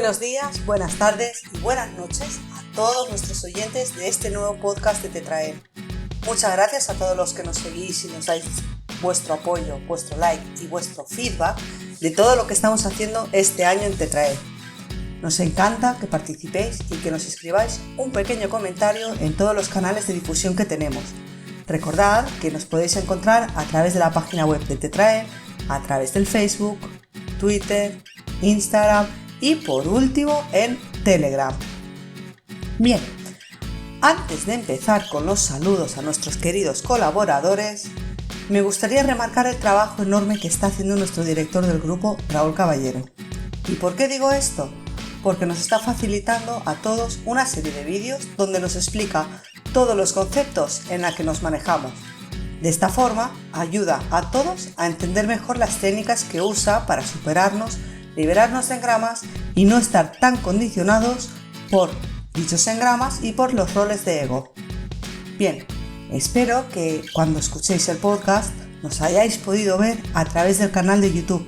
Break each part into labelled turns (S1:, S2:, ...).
S1: Buenos días, buenas tardes y buenas noches a todos nuestros oyentes de este nuevo podcast de Tetrael. Muchas gracias a todos los que nos seguís y nos dais vuestro apoyo, vuestro like y vuestro feedback de todo lo que estamos haciendo este año en Tetrael. Nos encanta que participéis y que nos escribáis un pequeño comentario en todos los canales de difusión que tenemos. Recordad que nos podéis encontrar a través de la página web de Tetrael, a través del Facebook, Twitter, Instagram y por último en Telegram. Bien, antes de empezar con los saludos a nuestros queridos colaboradores, me gustaría remarcar el trabajo enorme que está haciendo nuestro director del grupo, Raúl Caballero. ¿Y por qué digo esto? Porque nos está facilitando a todos una serie de vídeos donde nos explica todos los conceptos en los que nos manejamos. De esta forma, ayuda a todos a entender mejor las técnicas que usa para superarnos, liberarnos de engramas y no estar tan condicionados por dichos engramas y por los roles de ego. Bien, espero que cuando escuchéis el podcast nos hayáis podido ver a través del canal de YouTube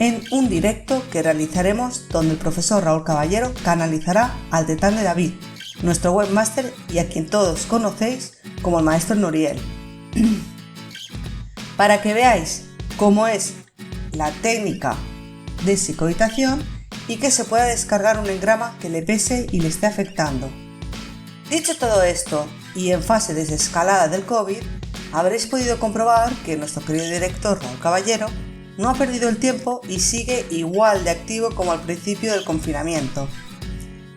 S1: en un directo que realizaremos donde el profesor Raúl Caballero canalizará al Tetán de David, nuestro webmaster y a quien todos conocéis como el maestro Nuriel. Para que veáis cómo es la técnica de psicohabitación y que se pueda descargar un engrama que le pese y le esté afectando. Dicho todo esto, y en fase de desescalada del COVID, habréis podido comprobar que nuestro querido director Raúl Caballero no ha perdido el tiempo y sigue igual de activo como al principio del confinamiento.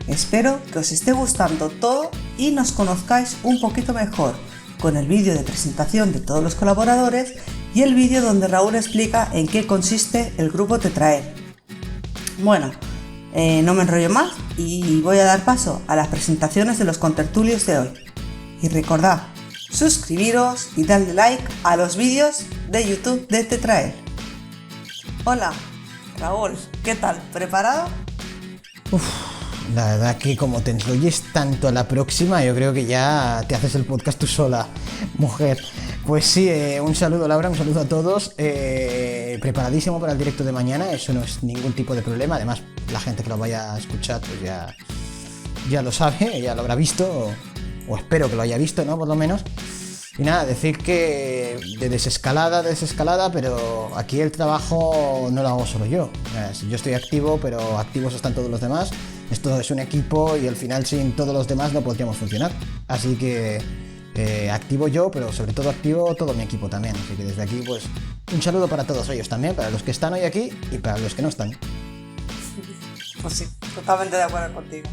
S1: Espero que os esté gustando todo y nos conozcáis un poquito mejor con el vídeo de presentación de todos los colaboradores y el vídeo donde Raúl explica en qué consiste el grupo Tetrael. Bueno, no me enrollo más y voy a dar paso a las presentaciones de los contertulios de hoy. Y recordad, suscribiros y darle like a los vídeos de YouTube de Tetrael. Hola, Raúl, ¿qué tal? ¿Preparado?
S2: La verdad que como te enrolles tanto a la próxima, yo creo que ya te haces el podcast tú sola, mujer. Pues sí, un saludo Laura, un saludo a todos. Preparadísimo para el directo de mañana, eso no es ningún tipo de problema. Además, la gente que lo vaya a escuchar pues ya lo sabe, ya lo habrá visto, o espero que lo haya visto, ¿no? Por lo menos. Y nada, decir que de desescalada, pero aquí el trabajo no lo hago solo yo. Yo estoy activo, pero activos están todos los demás. Esto es un equipo y al final sin todos los demás no podríamos funcionar. Así que activo yo, pero sobre todo activo todo mi equipo también. Así que desde aquí pues un saludo para todos ellos también, para los que están hoy aquí y para los que no están.
S1: Pues sí, totalmente de acuerdo contigo.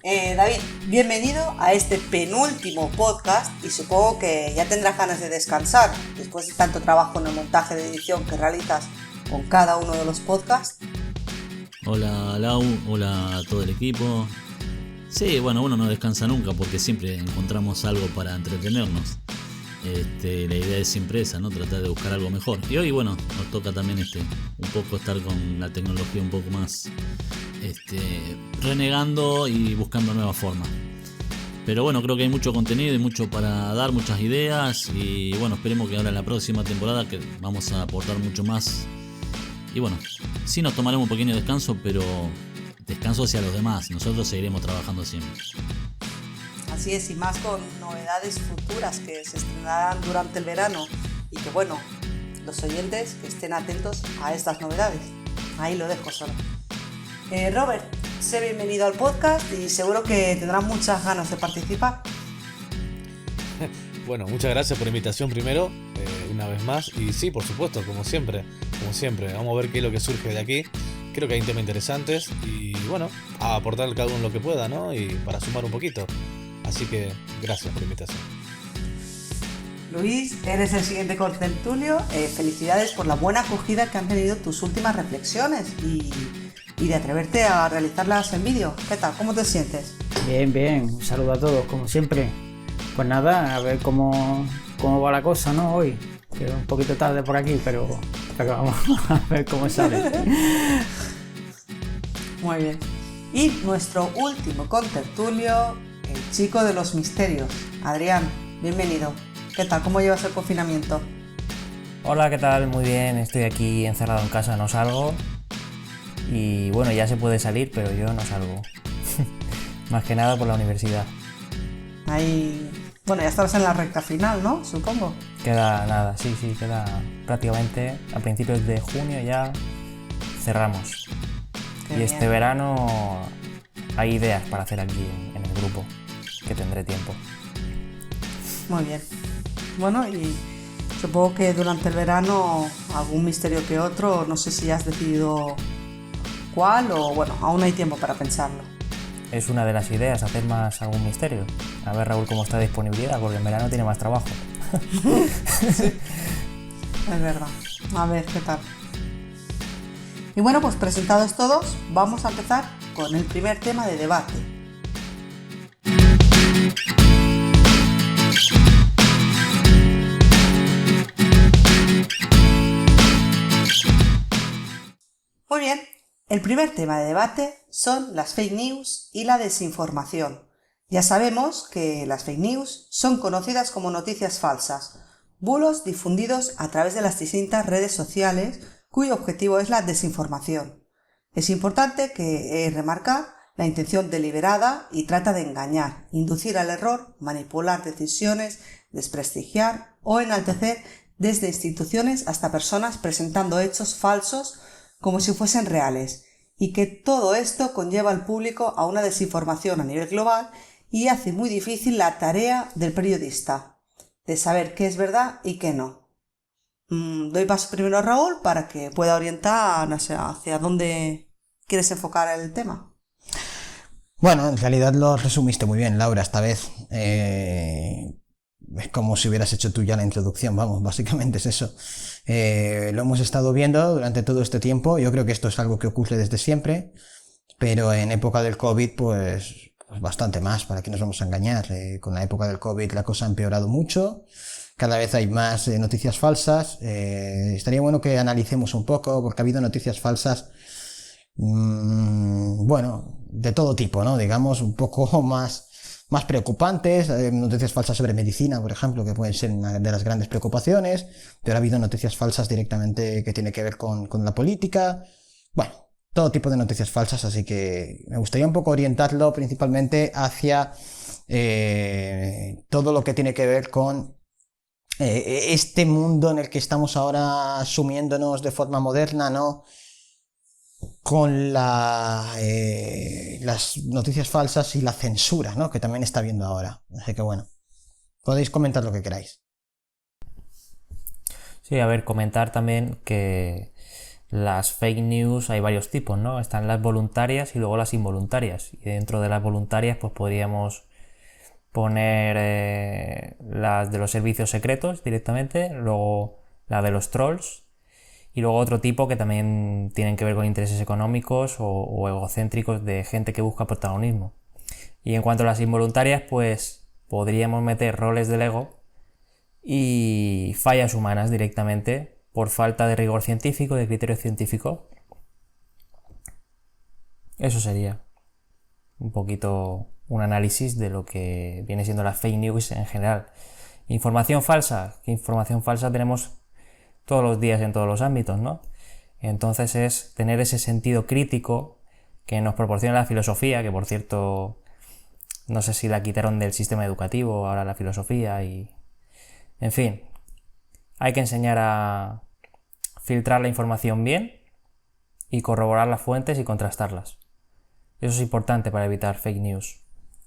S1: David, bienvenido a este penúltimo podcast y supongo que ya tendrás ganas de descansar después de tanto trabajo en el montaje de edición que realizas con cada uno de los podcasts.
S3: Hola Lau, hola a todo el equipo. Sí, bueno, uno no descansa nunca porque siempre encontramos algo para entretenernos. La idea es siempre esa, ¿no? Tratar de buscar algo mejor. Y hoy, bueno, nos toca también un poco estar con la tecnología un poco más renegando y buscando nuevas formas. Pero bueno, creo que hay mucho contenido y mucho para dar, muchas ideas. Y bueno, esperemos que ahora en la próxima temporada que vamos a aportar mucho más. Y bueno, sí nos tomaremos un pequeño descanso, pero descanso hacia los demás. Nosotros seguiremos trabajando siempre.
S1: Así es, y más con novedades futuras que se estrenarán durante el verano. Y que bueno, los oyentes que estén atentos a estas novedades. Ahí lo dejo solo. Robert, sé bienvenido al podcast y seguro que tendrás muchas ganas de participar.
S4: Bueno, muchas gracias por la invitación primero, una vez más. Y sí, por supuesto, como siempre. Vamos a ver qué es lo que surge de aquí. Creo que hay temas interesantes y bueno, a aportar cada uno lo que pueda, ¿no? Y para sumar un poquito. Así que gracias por la invitación.
S1: Luis, eres el siguiente contertulio. Felicidades por la buena acogida que han tenido tus últimas reflexiones y de atreverte a realizarlas en vídeo. ¿Qué tal? ¿Cómo te sientes?
S5: Bien, un saludo a todos, como siempre. Pues nada, a ver cómo va la cosa, ¿no? Hoy, que un poquito tarde por aquí, pero vamos a ver cómo sale.
S1: Muy bien. Y nuestro último contertulio, el chico de los misterios. Adrián, bienvenido. ¿Qué tal? ¿Cómo llevas el confinamiento?
S6: Hola, ¿qué tal? Muy bien, estoy aquí encerrado en casa, no salgo. Y bueno, ya se puede salir, pero yo no salgo. Más que nada por la universidad.
S1: Ahí, bueno, ya estabas en la recta final, ¿no? Supongo.
S6: Queda nada, sí, queda prácticamente a principios de junio ya cerramos.
S1: Qué
S6: Y
S1: bien.
S6: este verano hay ideas para hacer aquí en el grupo, que tendré tiempo.
S1: Muy bien. Bueno, y supongo que durante el verano algún misterio que otro, no sé si has decidido cuál o bueno, aún hay tiempo para pensarlo.
S6: Es una de las ideas, hacer más algún misterio. A ver, Raúl, cómo está de disponibilidad, porque en verano tiene más trabajo.
S1: Es verdad. A ver qué tal. Y bueno, pues presentados todos, vamos a empezar con el primer tema de debate. Muy bien, el primer tema de debate son las fake news y la desinformación. Ya sabemos que las fake news son conocidas como noticias falsas, bulos difundidos a través de las distintas redes sociales cuyo objetivo es la desinformación. Es importante que remarcar la intención deliberada y trata de engañar, inducir al error, manipular decisiones, desprestigiar o enaltecer desde instituciones hasta personas presentando hechos falsos como si fuesen reales, y que todo esto conlleva al público a una desinformación a nivel global y hace muy difícil la tarea del periodista, de saber qué es verdad y qué no. Doy paso primero a Raúl para que pueda orientar, no sé, hacia dónde quieres enfocar el tema.
S2: Bueno, en realidad lo resumiste muy bien, Laura, esta vez. Es como si hubieras hecho tú ya la introducción, vamos, básicamente es eso. Lo hemos estado viendo durante todo este tiempo, yo creo que esto es algo que ocurre desde siempre, pero en época del COVID, pues bastante más, para que nos vamos a engañar. Con la época del COVID la cosa ha empeorado mucho, cada vez hay más noticias falsas. Estaría bueno que analicemos un poco, porque ha habido noticias falsas, bueno, de todo tipo, ¿no? Digamos, un poco más preocupantes, noticias falsas sobre medicina, por ejemplo, que pueden ser una de las grandes preocupaciones, pero ha habido noticias falsas directamente que tiene que ver con la política, bueno, todo tipo de noticias falsas, así que me gustaría un poco orientarlo principalmente hacia todo lo que tiene que ver con este mundo en el que estamos ahora sumiéndonos de forma moderna, ¿no? Con las noticias falsas y la censura, ¿no? Que también está habiendo ahora. Así que bueno, podéis comentar lo que queráis.
S6: Sí, a ver, comentar también que las fake news hay varios tipos, ¿no? Están las voluntarias y luego las involuntarias. Y dentro de las voluntarias, pues podríamos poner las de los servicios secretos directamente, luego la de los trolls, y luego otro tipo que también tienen que ver con intereses económicos o egocéntricos de gente que busca protagonismo. Y en cuanto a las involuntarias, pues podríamos meter roles del ego y fallas humanas directamente por falta de rigor científico, de criterio científico. Eso sería un poquito un análisis de lo que viene siendo la fake news en general. Información falsa. ¿Qué información falsa tenemos todos los días en todos los ámbitos, ¿no? Entonces es tener ese sentido crítico que nos proporciona la filosofía, que por cierto no sé si la quitaron del sistema educativo ahora la filosofía, y en fin, hay que enseñar a filtrar la información bien y corroborar las fuentes y contrastarlas. Eso es importante para evitar fake news.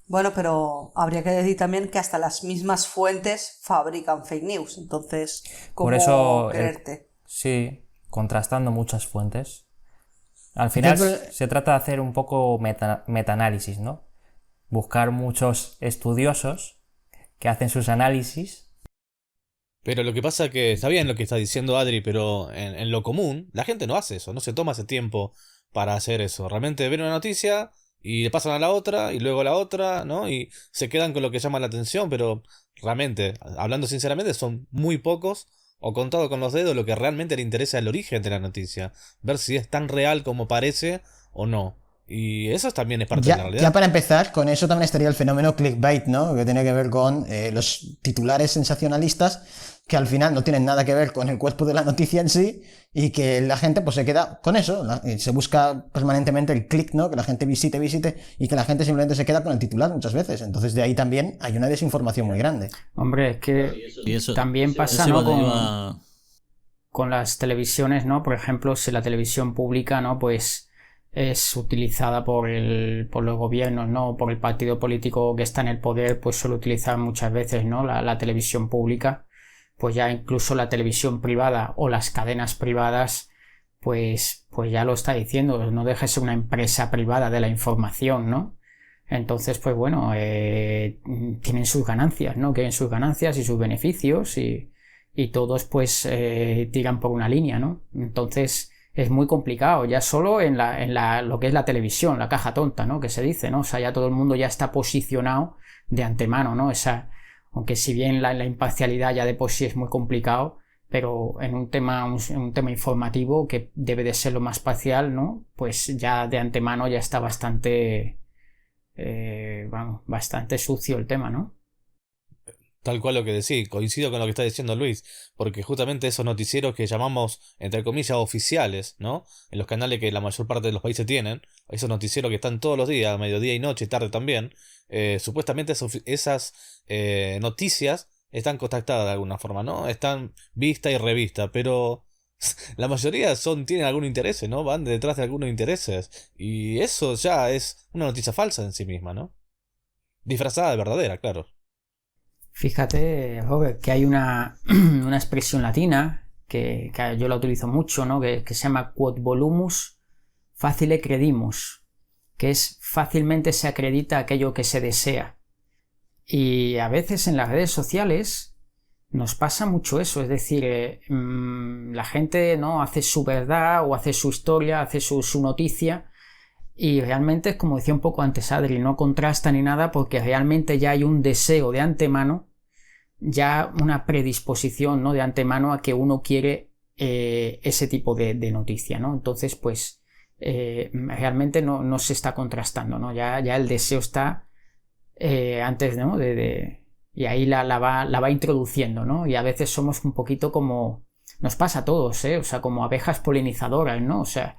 S1: Bueno, pero habría que decir también que hasta las mismas fuentes fabrican fake news, entonces, ¿cómo
S6: Por eso
S1: creerte?
S6: sí, contrastando muchas fuentes. Al final se trata de hacer un poco metaanálisis, ¿no? Buscar muchos estudiosos que hacen sus análisis.
S4: Pero lo que pasa es que está bien lo que está diciendo Adri, pero en lo común la gente no hace eso, no se toma ese tiempo para hacer eso. Realmente ven una noticia y le pasan a la otra y luego a la otra, ¿no? Y se quedan con lo que llama la atención, pero realmente, hablando sinceramente, son muy pocos o contado con los dedos lo que realmente le interesa el origen de la noticia. Ver si es tan real como parece o no. Y eso también es parte de la realidad.
S2: Ya para empezar, con eso también estaría el fenómeno clickbait, ¿no? Que tiene que ver con los titulares sensacionalistas que al final no tienen nada que ver con el cuerpo de la noticia en sí, y que la gente pues se queda con eso, se busca permanentemente el clic, ¿no? Que la gente visite, y que la gente simplemente se queda con el titular muchas veces. Entonces de ahí también hay una desinformación muy grande.
S5: Hombre, es que
S3: Y eso,
S5: también pasa,
S3: eso
S5: ¿no?
S3: iba-
S5: Con las televisiones, ¿no? Por ejemplo, si la televisión pública, ¿no? Pues es utilizada por los gobiernos, ¿no? Por el partido político que está en el poder, pues suele utilizar muchas veces, ¿no? La televisión pública. Pues ya incluso la televisión privada o las cadenas privadas, pues ya lo está diciendo, no deja de ser una empresa privada de la información, ¿no? Entonces, pues bueno, tienen sus ganancias, ¿no? Quieren sus ganancias y sus beneficios y todos pues tiran por una línea, ¿no? Entonces es muy complicado, ya solo en lo que es la televisión, la caja tonta, ¿no? Que se dice, ¿no? O sea, ya todo el mundo ya está posicionado de antemano, ¿no? Aunque si bien la imparcialidad ya de por sí es muy complicado, pero en un tema informativo que debe de ser lo más parcial, ¿no? Pues ya de antemano ya está bastante sucio el tema, ¿no?
S4: Tal cual lo que decís, coincido con lo que está diciendo Luis, porque justamente esos noticieros que llamamos, entre comillas, oficiales, ¿no? En los canales que la mayor parte de los países tienen, esos noticieros que están todos los días, mediodía y noche y tarde también, supuestamente esas noticias están contactadas de alguna forma, ¿no? Están vista y revista, pero la mayoría tienen algún interés, ¿no? Van detrás de algunos intereses, y eso ya es una noticia falsa en sí misma, ¿no? Disfrazada de verdadera, claro.
S5: Fíjate, Robert, que hay una expresión latina que yo la utilizo mucho, ¿no? Que se llama quod volumus facile credimus, que es fácilmente se acredita aquello que se desea. Y a veces en las redes sociales nos pasa mucho eso, es decir, la gente, ¿no? Hace su verdad o hace su historia, hace su noticia, y realmente es como decía un poco antes Adri, no contrasta ni nada porque realmente ya hay un deseo de antemano, ya una predisposición, ¿no? De antemano a que uno quiere ese tipo de noticia, ¿no? Entonces pues realmente no se está contrastando, ¿no? Ya el deseo está antes, ¿no? Y ahí la va introduciendo, ¿no? Y a veces somos un poquito como nos pasa a todos, o sea, como abejas polinizadoras, ¿no? O sea,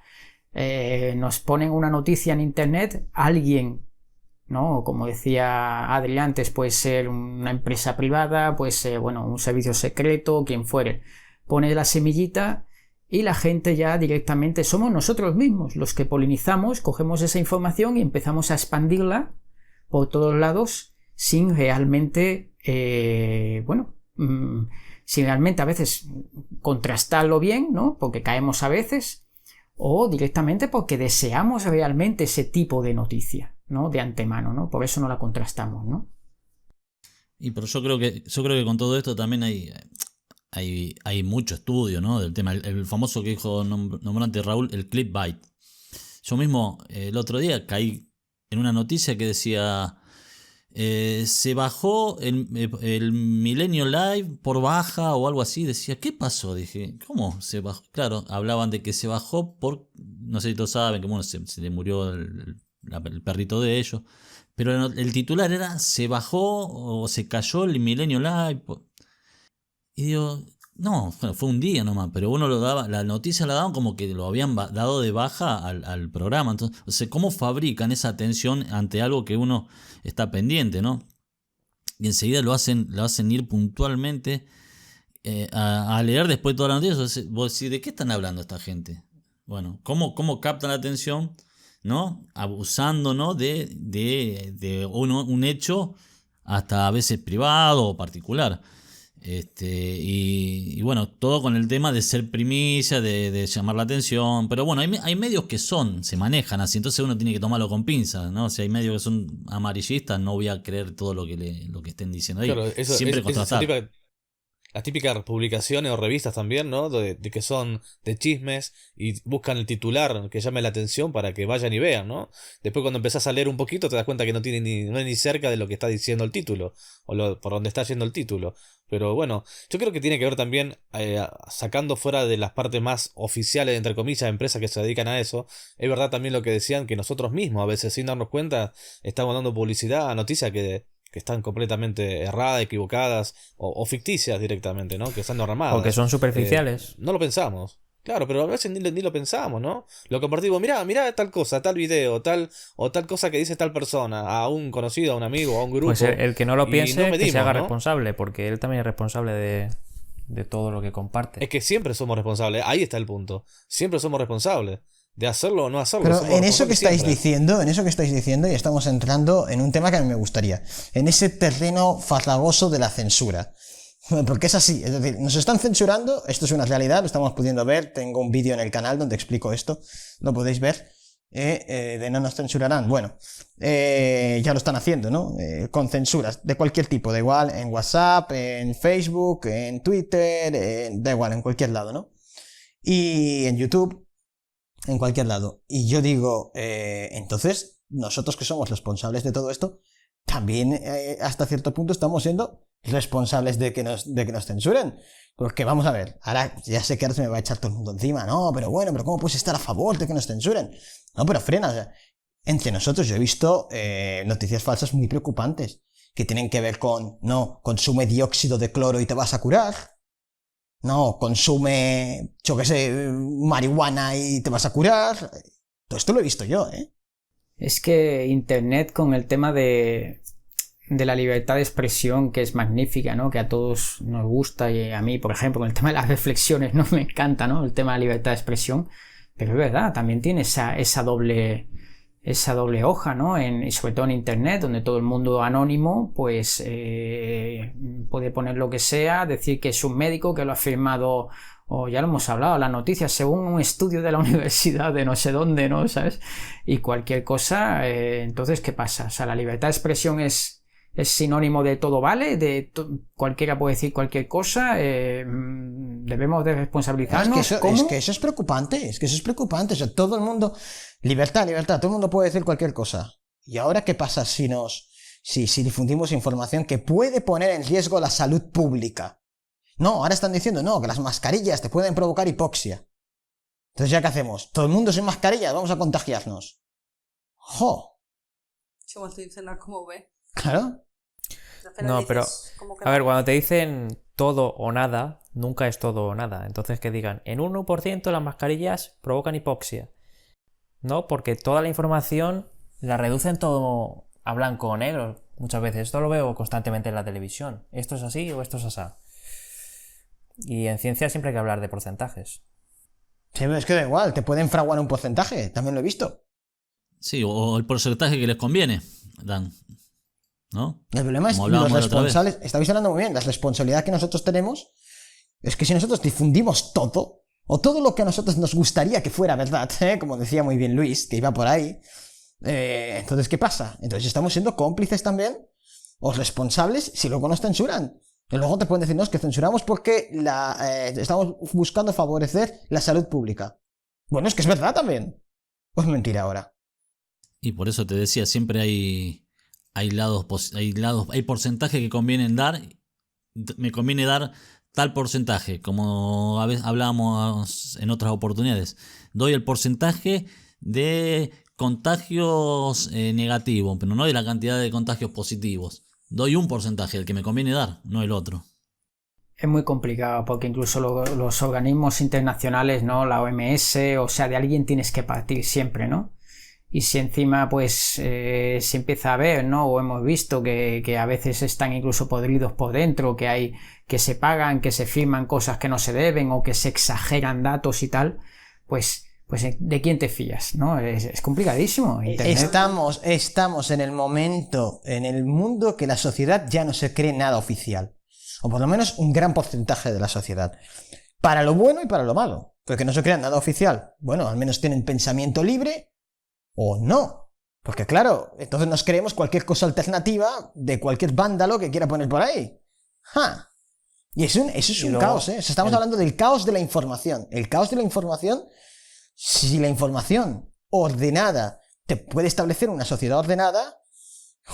S5: nos ponen una noticia en internet, alguien, ¿no? Como decía Adri antes, puede ser una empresa privada, puede ser, bueno, un servicio secreto, quien fuere, pone la semillita y la gente ya directamente somos nosotros mismos los que polinizamos, cogemos esa información y empezamos a expandirla por todos lados sin realmente, sin realmente a veces contrastarlo bien, ¿no? Porque caemos a veces, o directamente porque deseamos realmente ese tipo de noticia, ¿no? De antemano, ¿no? Por eso no la contrastamos, ¿no?
S3: Pero yo creo que con todo esto también hay mucho estudio, ¿no? Del tema. El famoso que dijo nombrante Raúl, el clickbait. Yo mismo el otro día caí en una noticia que decía se bajó el Milenio Live por baja o algo así. Decía, ¿qué pasó? Dije, ¿cómo se bajó? Claro, hablaban de que se bajó no sé si todos saben, que bueno, se le murió el perrito de ellos. Pero el titular era, se bajó o se cayó el Milenio Live. Y digo, no, fue un día nomás, pero uno lo daba, la noticia la daban como que lo habían dado de baja al programa. Entonces, o sea, ¿cómo fabrican esa atención ante algo que uno está pendiente, ¿no? Y enseguida lo hacen ir puntualmente a leer después toda la noticia. Vos decís, ¿de qué están hablando esta gente? Bueno, ¿cómo captan la atención? ¿No? Abusando, ¿no? de un hecho hasta a veces privado o particular. Y bueno, todo con el tema de ser primicia, de llamar la atención. Pero bueno, hay medios que se manejan así, entonces uno tiene que tomarlo con pinzas, ¿no? Si hay medios que son amarillistas, no voy a creer todo lo que estén diciendo ahí.
S4: Claro,
S3: Siempre contrastar.
S4: las típicas publicaciones o revistas también, ¿no? De que son de chismes y buscan el titular que llame la atención para que vayan y vean, ¿no? Después cuando empezás a leer un poquito te das cuenta que no es ni cerca de lo que está diciendo el título o por donde está yendo el título. Pero bueno, yo creo que tiene que ver también, sacando fuera de las partes más oficiales, entre comillas, empresas que se dedican a eso, es verdad también lo que decían, que nosotros mismos a veces sin darnos cuenta estamos dando publicidad a noticias que que están completamente erradas, equivocadas o ficticias directamente, ¿no? Que están armadas.
S6: O que son superficiales.
S4: No lo pensamos. Claro, pero a veces ni lo pensamos, ¿no? Lo compartimos, mirá tal cosa, tal video, tal cosa que dice tal persona, a un conocido, a un amigo, a un grupo.
S6: Pues el que no lo piense,
S4: no medimos,
S6: que se haga
S4: ¿no?
S6: responsable, porque él también es responsable de todo lo que comparte.
S4: Es que siempre somos responsables, ahí está el punto. Siempre somos responsables de hacerlo o no hacerlo.
S2: Pero
S4: Somos
S2: en eso que estáis
S4: responsables
S2: diciendo, y estamos entrando en un tema que a mí me gustaría, en ese terreno farragoso de la censura. Porque es así, es decir, nos están censurando, esto es una realidad, lo estamos pudiendo ver, tengo un vídeo en el canal donde explico esto, lo podéis ver, de no nos censurarán, bueno, ya lo están haciendo, ¿no? Con censuras de cualquier tipo, da igual, en WhatsApp, en Facebook, en Twitter, da igual, en cualquier lado, ¿no? Y en YouTube, en cualquier lado. Y yo digo, entonces, nosotros que somos responsables de todo esto, también hasta cierto punto estamos siendo responsables de que nos censuren. Porque vamos a ver, ahora ya sé que ahora se me va a echar todo el mundo encima, no, pero bueno, pero ¿cómo puedes estar a favor de que nos censuren? No, pero frena, o sea, entre nosotros yo he visto noticias falsas muy preocupantes, que tienen que ver con, no, consume dióxido de cloro y te vas a curar, no, consume, yo qué sé, marihuana y te vas a curar, todo esto lo he visto yo, ¿eh?
S5: Es que Internet con el tema de la libertad de expresión, que es magnífica, ¿no? Que a todos nos gusta, y a mí, por ejemplo, con el tema de las reflexiones, ¿no? Me encanta, ¿no? El tema de la libertad de expresión, pero es verdad, también tiene esa doble hoja, ¿no? Y sobre todo en Internet, donde todo el mundo anónimo, pues puede poner lo que sea, decir que es un médico, que lo ha firmado, o ya lo hemos hablado, las noticias según un estudio de la universidad de no sé dónde, ¿no? ¿Sabes? Y cualquier cosa, entonces, ¿qué pasa? O sea, la libertad de expresión es sinónimo de todo vale, cualquiera puede decir cualquier cosa, debemos de responsabilizarnos.
S2: Es que eso es preocupante, o sea, todo el mundo, libertad, todo el mundo puede decir cualquier cosa. ¿Y ahora qué pasa si difundimos información que puede poner en riesgo la salud pública? No, ahora están diciendo, no, que las mascarillas te pueden provocar hipoxia. Entonces, ¿ya qué hacemos? Todo el mundo sin mascarillas, vamos a contagiarnos. ¡Jo!
S1: Como te dicen, ¿cómo ve?
S2: Claro.
S6: No, pero, a ver, cuando te dicen todo o nada, nunca es todo o nada. Entonces que digan, en un 1% las mascarillas provocan hipoxia. No, porque toda la información la reducen todo a blanco o negro. Muchas veces, esto lo veo constantemente en la televisión. Esto es así o esto es así. Y en ciencia siempre hay que hablar de porcentajes.
S2: Sí, pero es que da igual, te pueden fraguar un porcentaje, también lo he visto.
S3: Sí, o el porcentaje que les conviene, dan. ¿No?
S2: El problema es los responsables. Estabais hablando muy bien, la responsabilidad que nosotros tenemos es que si nosotros difundimos todo, o todo lo que a nosotros nos gustaría que fuera verdad, como decía muy bien Luis, que iba por ahí, entonces ¿qué pasa? Entonces estamos siendo cómplices también, o responsables, si luego nos censuran. Y luego te pueden decir, no, es que censuramos porque estamos buscando favorecer la salud pública. Bueno, es que es verdad también. Pues mentira ahora.
S3: Y por eso te decía, siempre hay porcentajes que convienen dar. Me conviene dar tal porcentaje, como a veces hablábamos en otras oportunidades. Doy el porcentaje de contagios negativos, pero no de la cantidad de contagios positivos. Doy un porcentaje, el que me conviene dar, no el otro.
S5: Es muy complicado porque incluso los organismos internacionales, ¿no? La OMS, o sea, de alguien tienes que partir siempre, ¿no? Y si encima pues se empieza a ver, ¿no? O hemos visto que a veces están incluso podridos por dentro, que se pagan, que se firman cosas que no se deben o que se exageran datos y tal, pues ¿de quién te fías? ¿No? Es complicadísimo. Internet.
S2: Estamos en el momento, en el mundo que la sociedad ya no se cree nada oficial. O por lo menos un gran porcentaje de la sociedad. Para lo bueno y para lo malo. Porque no se crean nada oficial. Bueno, al menos tienen pensamiento libre o no. Porque claro, entonces nos creemos cualquier cosa alternativa de cualquier vándalo que quiera poner por ahí. ¡Ja! Y eso es un caos, ¿eh? O sea, estamos hablando del caos de la información. El caos de la información... Si la información ordenada te puede establecer una sociedad ordenada,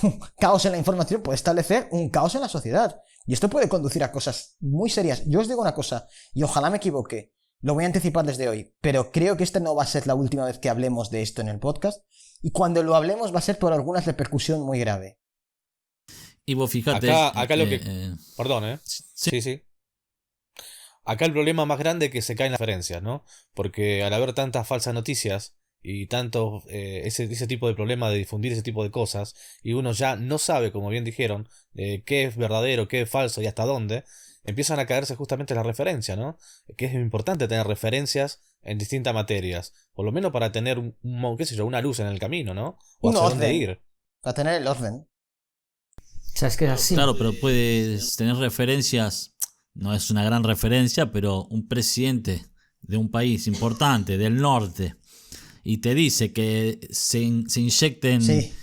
S2: un caos en la información puede establecer un caos en la sociedad. Y esto puede conducir a cosas muy serias. Yo os digo una cosa, y ojalá me equivoque, lo voy a anticipar desde hoy, pero creo que esta no va a ser la última vez que hablemos de esto en el podcast, y cuando lo hablemos va a ser por alguna repercusión muy grave.
S3: Y vos fijate...
S4: Acá lo que... Perdón, ¿eh?
S3: sí.
S4: Sí. Acá el problema más grande es que se caen las referencias, ¿no? Porque al haber tantas falsas noticias y tanto ese tipo de problema de difundir ese tipo de cosas, y uno ya no sabe, como bien dijeron, qué es verdadero, qué es falso y hasta dónde, empiezan a caerse justamente las referencias, ¿no? Que es importante tener referencias en distintas materias, por lo menos para tener qué sé yo, una luz en el camino, ¿no? O
S2: Un
S4: hacia dónde
S2: orden.
S4: ir.
S2: Para tener el orden.
S5: O sea, es que es así.
S3: Claro, pero puedes tener referencias, no es una gran referencia, pero un presidente de un país importante, del norte, y te dice que se inyecten
S2: Sí.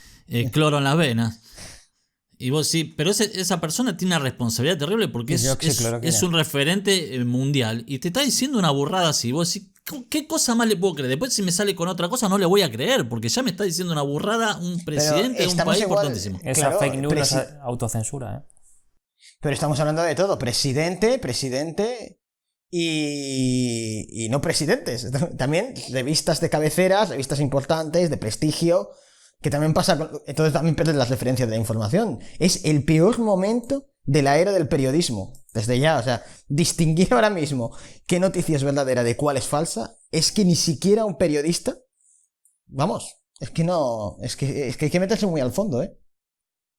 S3: cloro en las venas. Y vos sí, pero esa persona tiene una responsabilidad terrible porque
S2: Hidroxicloroquina.
S3: es un referente mundial y te está diciendo una burrada así. Vos decís, ¿qué cosa más le puedo creer? Después si me sale con otra cosa no le voy a creer porque ya me está diciendo una burrada un presidente de un
S2: estamos
S3: país
S2: igual.
S3: importantísimo.
S6: Esa
S2: Claro,
S6: fake news no es autocensura, ¿eh?
S2: Pero estamos hablando de todo. Presidente y no presidentes. También revistas de cabeceras, revistas importantes, de prestigio, que también pasa. Entonces también pierdes las referencias de la información. Es el peor momento de la era del periodismo. Desde ya, o sea, distinguir ahora mismo qué noticia es verdadera de cuál es falsa, es que ni siquiera un periodista. Vamos, es que no. Es que hay que meterse muy al fondo, ¿eh?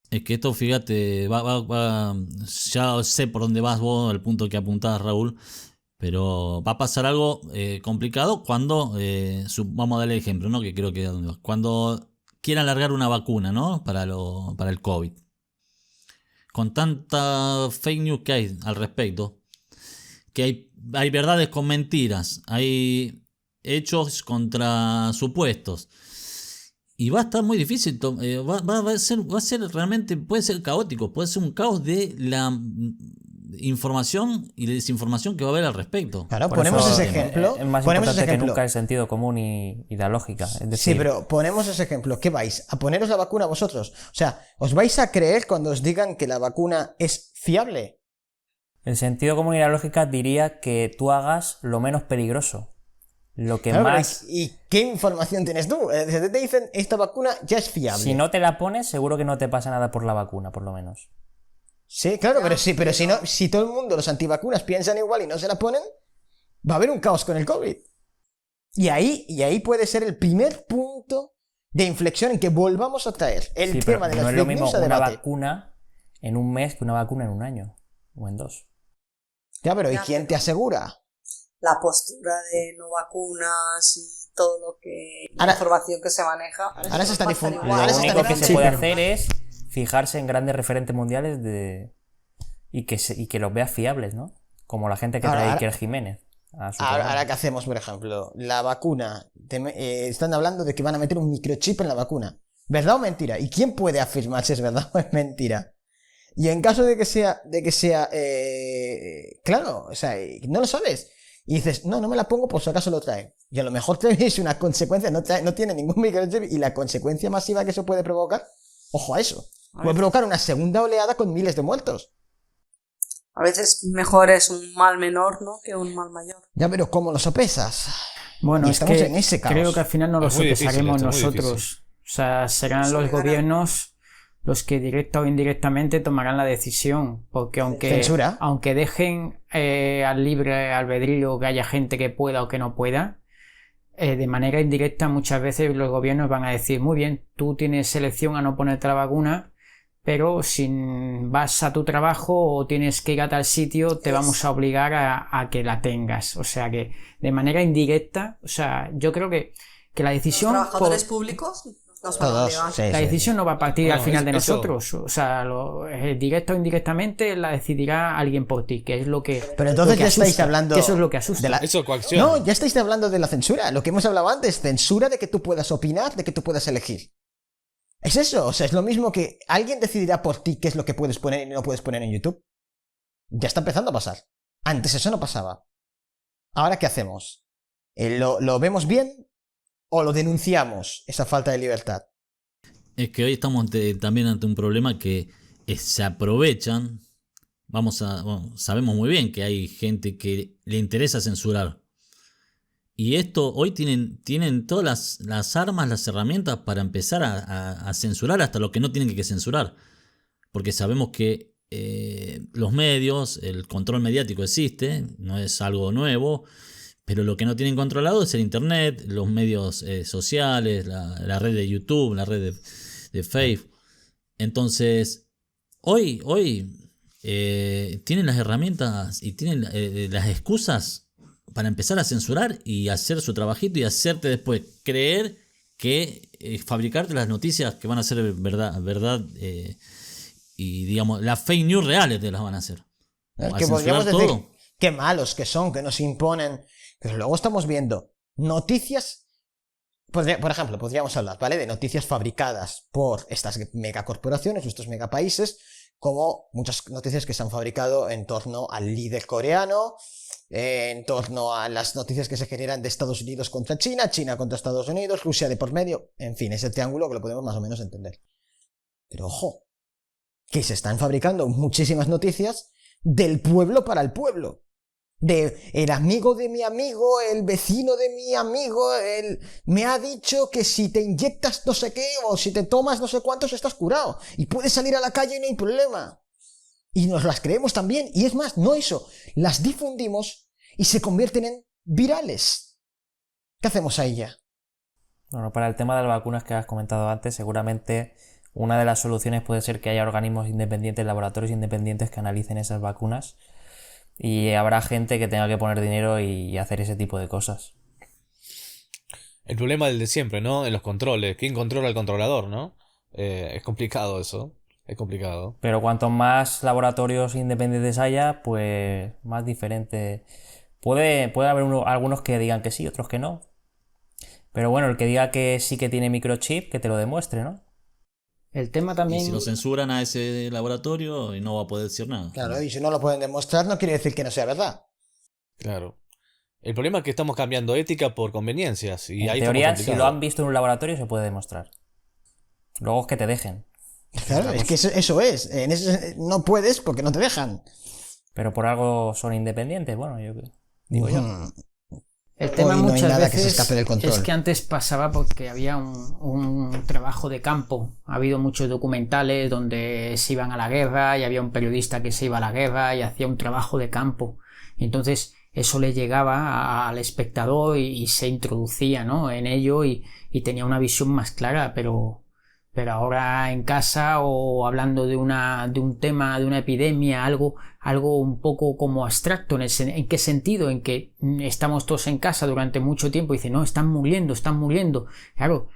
S3: Es que esto, fíjate, ya sé por dónde vas vos, el punto que apuntás, Raúl, pero va a pasar algo complicado cuando, vamos a darle el ejemplo, ¿no? Que creo que cuando quieran largar una vacuna, ¿no? Para el COVID. Con tanta fake news que hay al respecto, que hay verdades con mentiras, hay hechos contra supuestos. Y va a estar muy difícil, va a ser realmente, puede ser caótico, puede ser un caos de la información y de desinformación que va a haber al respecto.
S2: Claro,
S6: Por
S2: ponemos
S6: eso
S2: ese ejemplo.
S6: Es más
S2: Ponemos ese
S6: importante que
S2: ejemplo.
S6: nunca el sentido común y la lógica. Es
S2: Sí,
S6: decir,
S2: pero ponemos ese ejemplo. ¿Qué vais? ¿A poneros la vacuna vosotros? O sea, ¿os vais a creer cuando os digan que la vacuna es fiable?
S6: el sentido común y la lógica diría que tú hagas lo menos peligroso. Lo que
S2: Claro, pero
S6: más...
S2: ¿y qué información tienes tú? Te dicen, esta vacuna ya es fiable.
S6: Si no te la pones, seguro que no te pasa nada por la vacuna, por lo menos.
S2: Sí, claro, pero si no, si todo el mundo, los antivacunas, piensan igual y no se la ponen, va a haber un caos con el COVID. Y ahí puede ser el primer punto de inflexión en que volvamos a traer el
S6: Sí,
S2: tema
S6: pero
S2: de las
S6: no es lo
S2: fake
S6: mismo
S2: news a
S6: una
S2: debate.
S6: vacuna en un mes que una vacuna en un año. O en 2.
S2: Ya, pero ¿y
S1: Ya,
S2: quién te asegura?
S1: La postura de no vacunas y todo lo que... La
S2: Ahora-
S1: información que se maneja.
S2: ahora se está
S1: va a estar
S2: difundiendo.
S1: igual.
S2: Ahora
S6: Lo
S2: se
S6: único
S2: está
S6: que se
S2: Sí,
S6: puede
S2: pero-
S6: hacer es fijarse en grandes referentes mundiales y que los veas fiables, ¿no? Como la gente que trae
S2: Ahora-
S6: Iker Jiménez a su programa.
S2: Ahora, ¿qué hacemos, por ejemplo? La vacuna. Están hablando de que van a meter un microchip en la vacuna. ¿Verdad o mentira? ¿Y quién puede afirmar si es verdad o es mentira? Y en caso de que sea, claro, o sea, no lo sabes. Y dices, no me la pongo por si acaso lo trae. Y a lo mejor es una consecuencia, no tiene ningún microchip y la consecuencia masiva que eso puede provocar, ojo a eso, puede provocar una segunda oleada con miles de muertos.
S1: A veces mejor es un mal menor, ¿no? Que un mal mayor.
S2: Ya, pero ¿cómo lo sopesas?
S5: Bueno,
S2: Y
S5: es
S2: estamos
S5: que
S2: en ese caos.
S5: creo que al final no lo
S4: Es muy difícil
S5: sopesaremos
S4: esto, muy
S5: nosotros. O sea, serán
S1: Eso
S5: los
S1: me gana.
S5: gobiernos los que directa o indirectamente tomarán la decisión. Porque
S2: Censura.
S5: aunque dejen al libre albedrío que haya gente que pueda o que no pueda, de manera indirecta muchas veces los gobiernos van a decir, muy bien, tú tienes elección a no ponerte la vacuna, pero si vas a tu trabajo o tienes que ir a tal sitio, te vamos a obligar a que la tengas. O sea que de manera indirecta, o sea, yo creo que la
S1: Los
S5: decisión
S1: trabajadores públicos nos van a
S2: Todos,
S1: obligar.
S2: sí,
S5: la
S2: sí.
S5: decisión no va a partir
S4: Bueno,
S5: al final de
S4: eso-
S5: nosotros. O sea, directa o indirectamente la decidirá alguien por ti, que es lo que.
S2: Pero entonces
S5: lo que
S2: ya estáis
S5: asusta,
S2: hablando
S5: que eso es lo que asusta.
S2: de la-
S4: Eso es coacción.
S2: No, ya estáis hablando de la censura. Lo que hemos hablado antes, censura de que tú puedas opinar, de que tú puedas elegir. Es eso, o sea, es lo mismo que alguien decidirá por ti qué es lo que puedes poner y no puedes poner en YouTube. Ya está empezando a pasar. Antes eso no pasaba. ¿Ahora qué hacemos? ¿Lo vemos bien o lo denunciamos, esa falta de libertad?
S3: Es que hoy estamos también ante un problema que se aprovechan. Sabemos muy bien que hay gente que le interesa censurar. Y esto hoy tienen todas las armas, las herramientas para empezar a censurar hasta lo que no tienen que censurar. porque sabemos que los medios, el control mediático existe, no es algo nuevo, pero lo que no tienen controlado es el internet, los medios sociales, la red de YouTube, la red de Facebook. Entonces, hoy tienen las herramientas y tienen las excusas para empezar a censurar y hacer su trabajito y hacerte después creer que fabricarte las noticias que van a ser verdad y digamos las fake news reales te las van a hacer.
S2: Es
S3: A
S2: que podríamos
S3: censurar
S2: decir qué malos que son, que nos imponen. Pero luego estamos viendo noticias. Por ejemplo, podríamos hablar, ¿vale? De noticias fabricadas por estas megacorporaciones, estos megapaíses, como muchas noticias que se han fabricado en torno al líder coreano, en torno a las noticias que se generan de Estados Unidos contra China, China contra Estados Unidos, Rusia de por medio, en fin, ese triángulo que lo podemos más o menos entender. Pero ojo, que se están fabricando muchísimas noticias del pueblo para el pueblo. De el amigo de mi amigo, el vecino de mi amigo, me ha dicho que si te inyectas no sé qué o si te tomas no sé cuántos estás curado y puedes salir a la calle y no hay problema. Y nos las creemos también, y es más, no eso, las difundimos y se convierten en virales. ¿Qué hacemos ahí ya?
S6: Bueno, para el tema de las vacunas que has comentado antes, seguramente una de las soluciones puede ser que haya organismos independientes, laboratorios independientes que analicen esas vacunas. Y habrá gente que tenga que poner dinero y hacer ese tipo de cosas.
S4: El problema del de siempre, ¿no? En los controles. ¿Quién controla al controlador, no? Es complicado eso. Es complicado.
S6: Pero cuanto más laboratorios independientes haya, pues más diferente. Puede haber algunos que digan que sí, otros que no. Pero bueno, el que diga que sí que tiene microchip, que te lo demuestre, ¿no?
S5: El tema
S3: Y
S5: también...
S3: si lo censuran a ese laboratorio, no va a poder decir nada.
S2: Claro, y si no lo pueden demostrar, no quiere decir que no sea verdad.
S4: Claro. El problema es que estamos cambiando ética por conveniencias. Y
S6: En
S4: ahí
S6: teoría,
S4: estamos
S6: si lo han visto en un laboratorio, se puede demostrar. Luego es que te dejen.
S2: Claro, es que eso es. No puedes porque no te dejan.
S6: Pero por algo son independientes, bueno, yo digo yo.
S5: El tema
S2: Hoy no hay
S5: muchas
S2: nada que se
S5: veces
S2: escape del control.
S5: es que antes pasaba porque había un trabajo de campo. Ha habido muchos documentales donde se iban a la guerra y había un periodista que se iba a la guerra y hacía un trabajo de campo. Y entonces eso le llegaba al espectador y se introducía, ¿no?, en ello y tenía una visión más clara, pero ahora en casa o hablando de un tema, de una epidemia, algo un poco como abstracto, ¿en qué sentido? En que estamos todos en casa durante mucho tiempo y dicen, no, están muriendo, claro,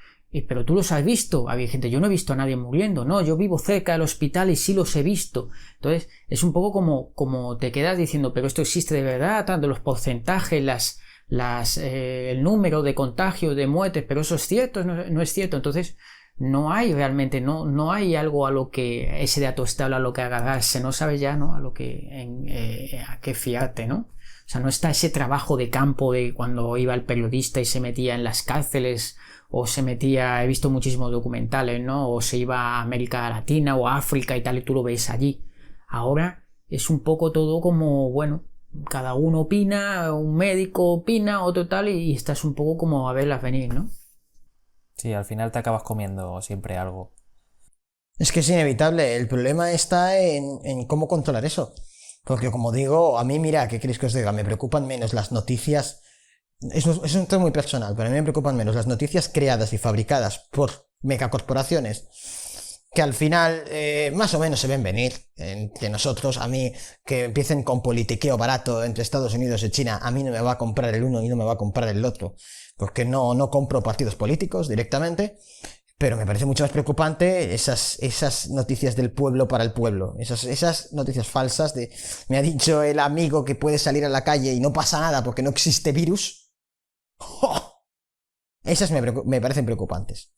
S5: pero tú los has visto. Había gente, yo no he visto a nadie muriendo, no, yo vivo cerca del hospital y sí los he visto. Entonces es un poco como te quedas diciendo, pero esto existe de verdad, tanto los porcentajes, el número de contagios, de muertes, pero eso es cierto, no es cierto. Entonces no hay realmente, no hay algo a lo que ese dato estable a lo que agarrarse, no sabes ya, ¿no?, a qué fiarte, ¿no? O sea, no está ese trabajo de campo de cuando iba el periodista y se metía en las cárceles o se metía, he visto muchísimos documentales, ¿no?, o se iba a América Latina o a África y tal y tú lo ves allí. Ahora es un poco todo como, bueno, cada uno opina, un médico opina, otro tal, y estás un poco como a verlas venir, ¿no?
S6: Sí, al final te acabas comiendo siempre algo.
S2: Es que es inevitable. El problema está en cómo controlar eso. Porque como digo, a mí, mira, ¿qué queréis que os diga? Me preocupan menos las noticias. Es un tema muy personal, pero a mí me preocupan menos las noticias creadas y fabricadas por megacorporaciones que al final más o menos se ven venir entre nosotros. A mí, que empiecen con politiqueo barato entre Estados Unidos y China, a mí no me va a comprar el uno y no me va a comprar el otro, porque no compro partidos políticos directamente. Pero me parece mucho más preocupante esas noticias del pueblo para el pueblo, esas noticias falsas de me ha dicho el amigo que puede salir a la calle y no pasa nada porque no existe virus. ¡Oh! Esas me parecen preocupantes.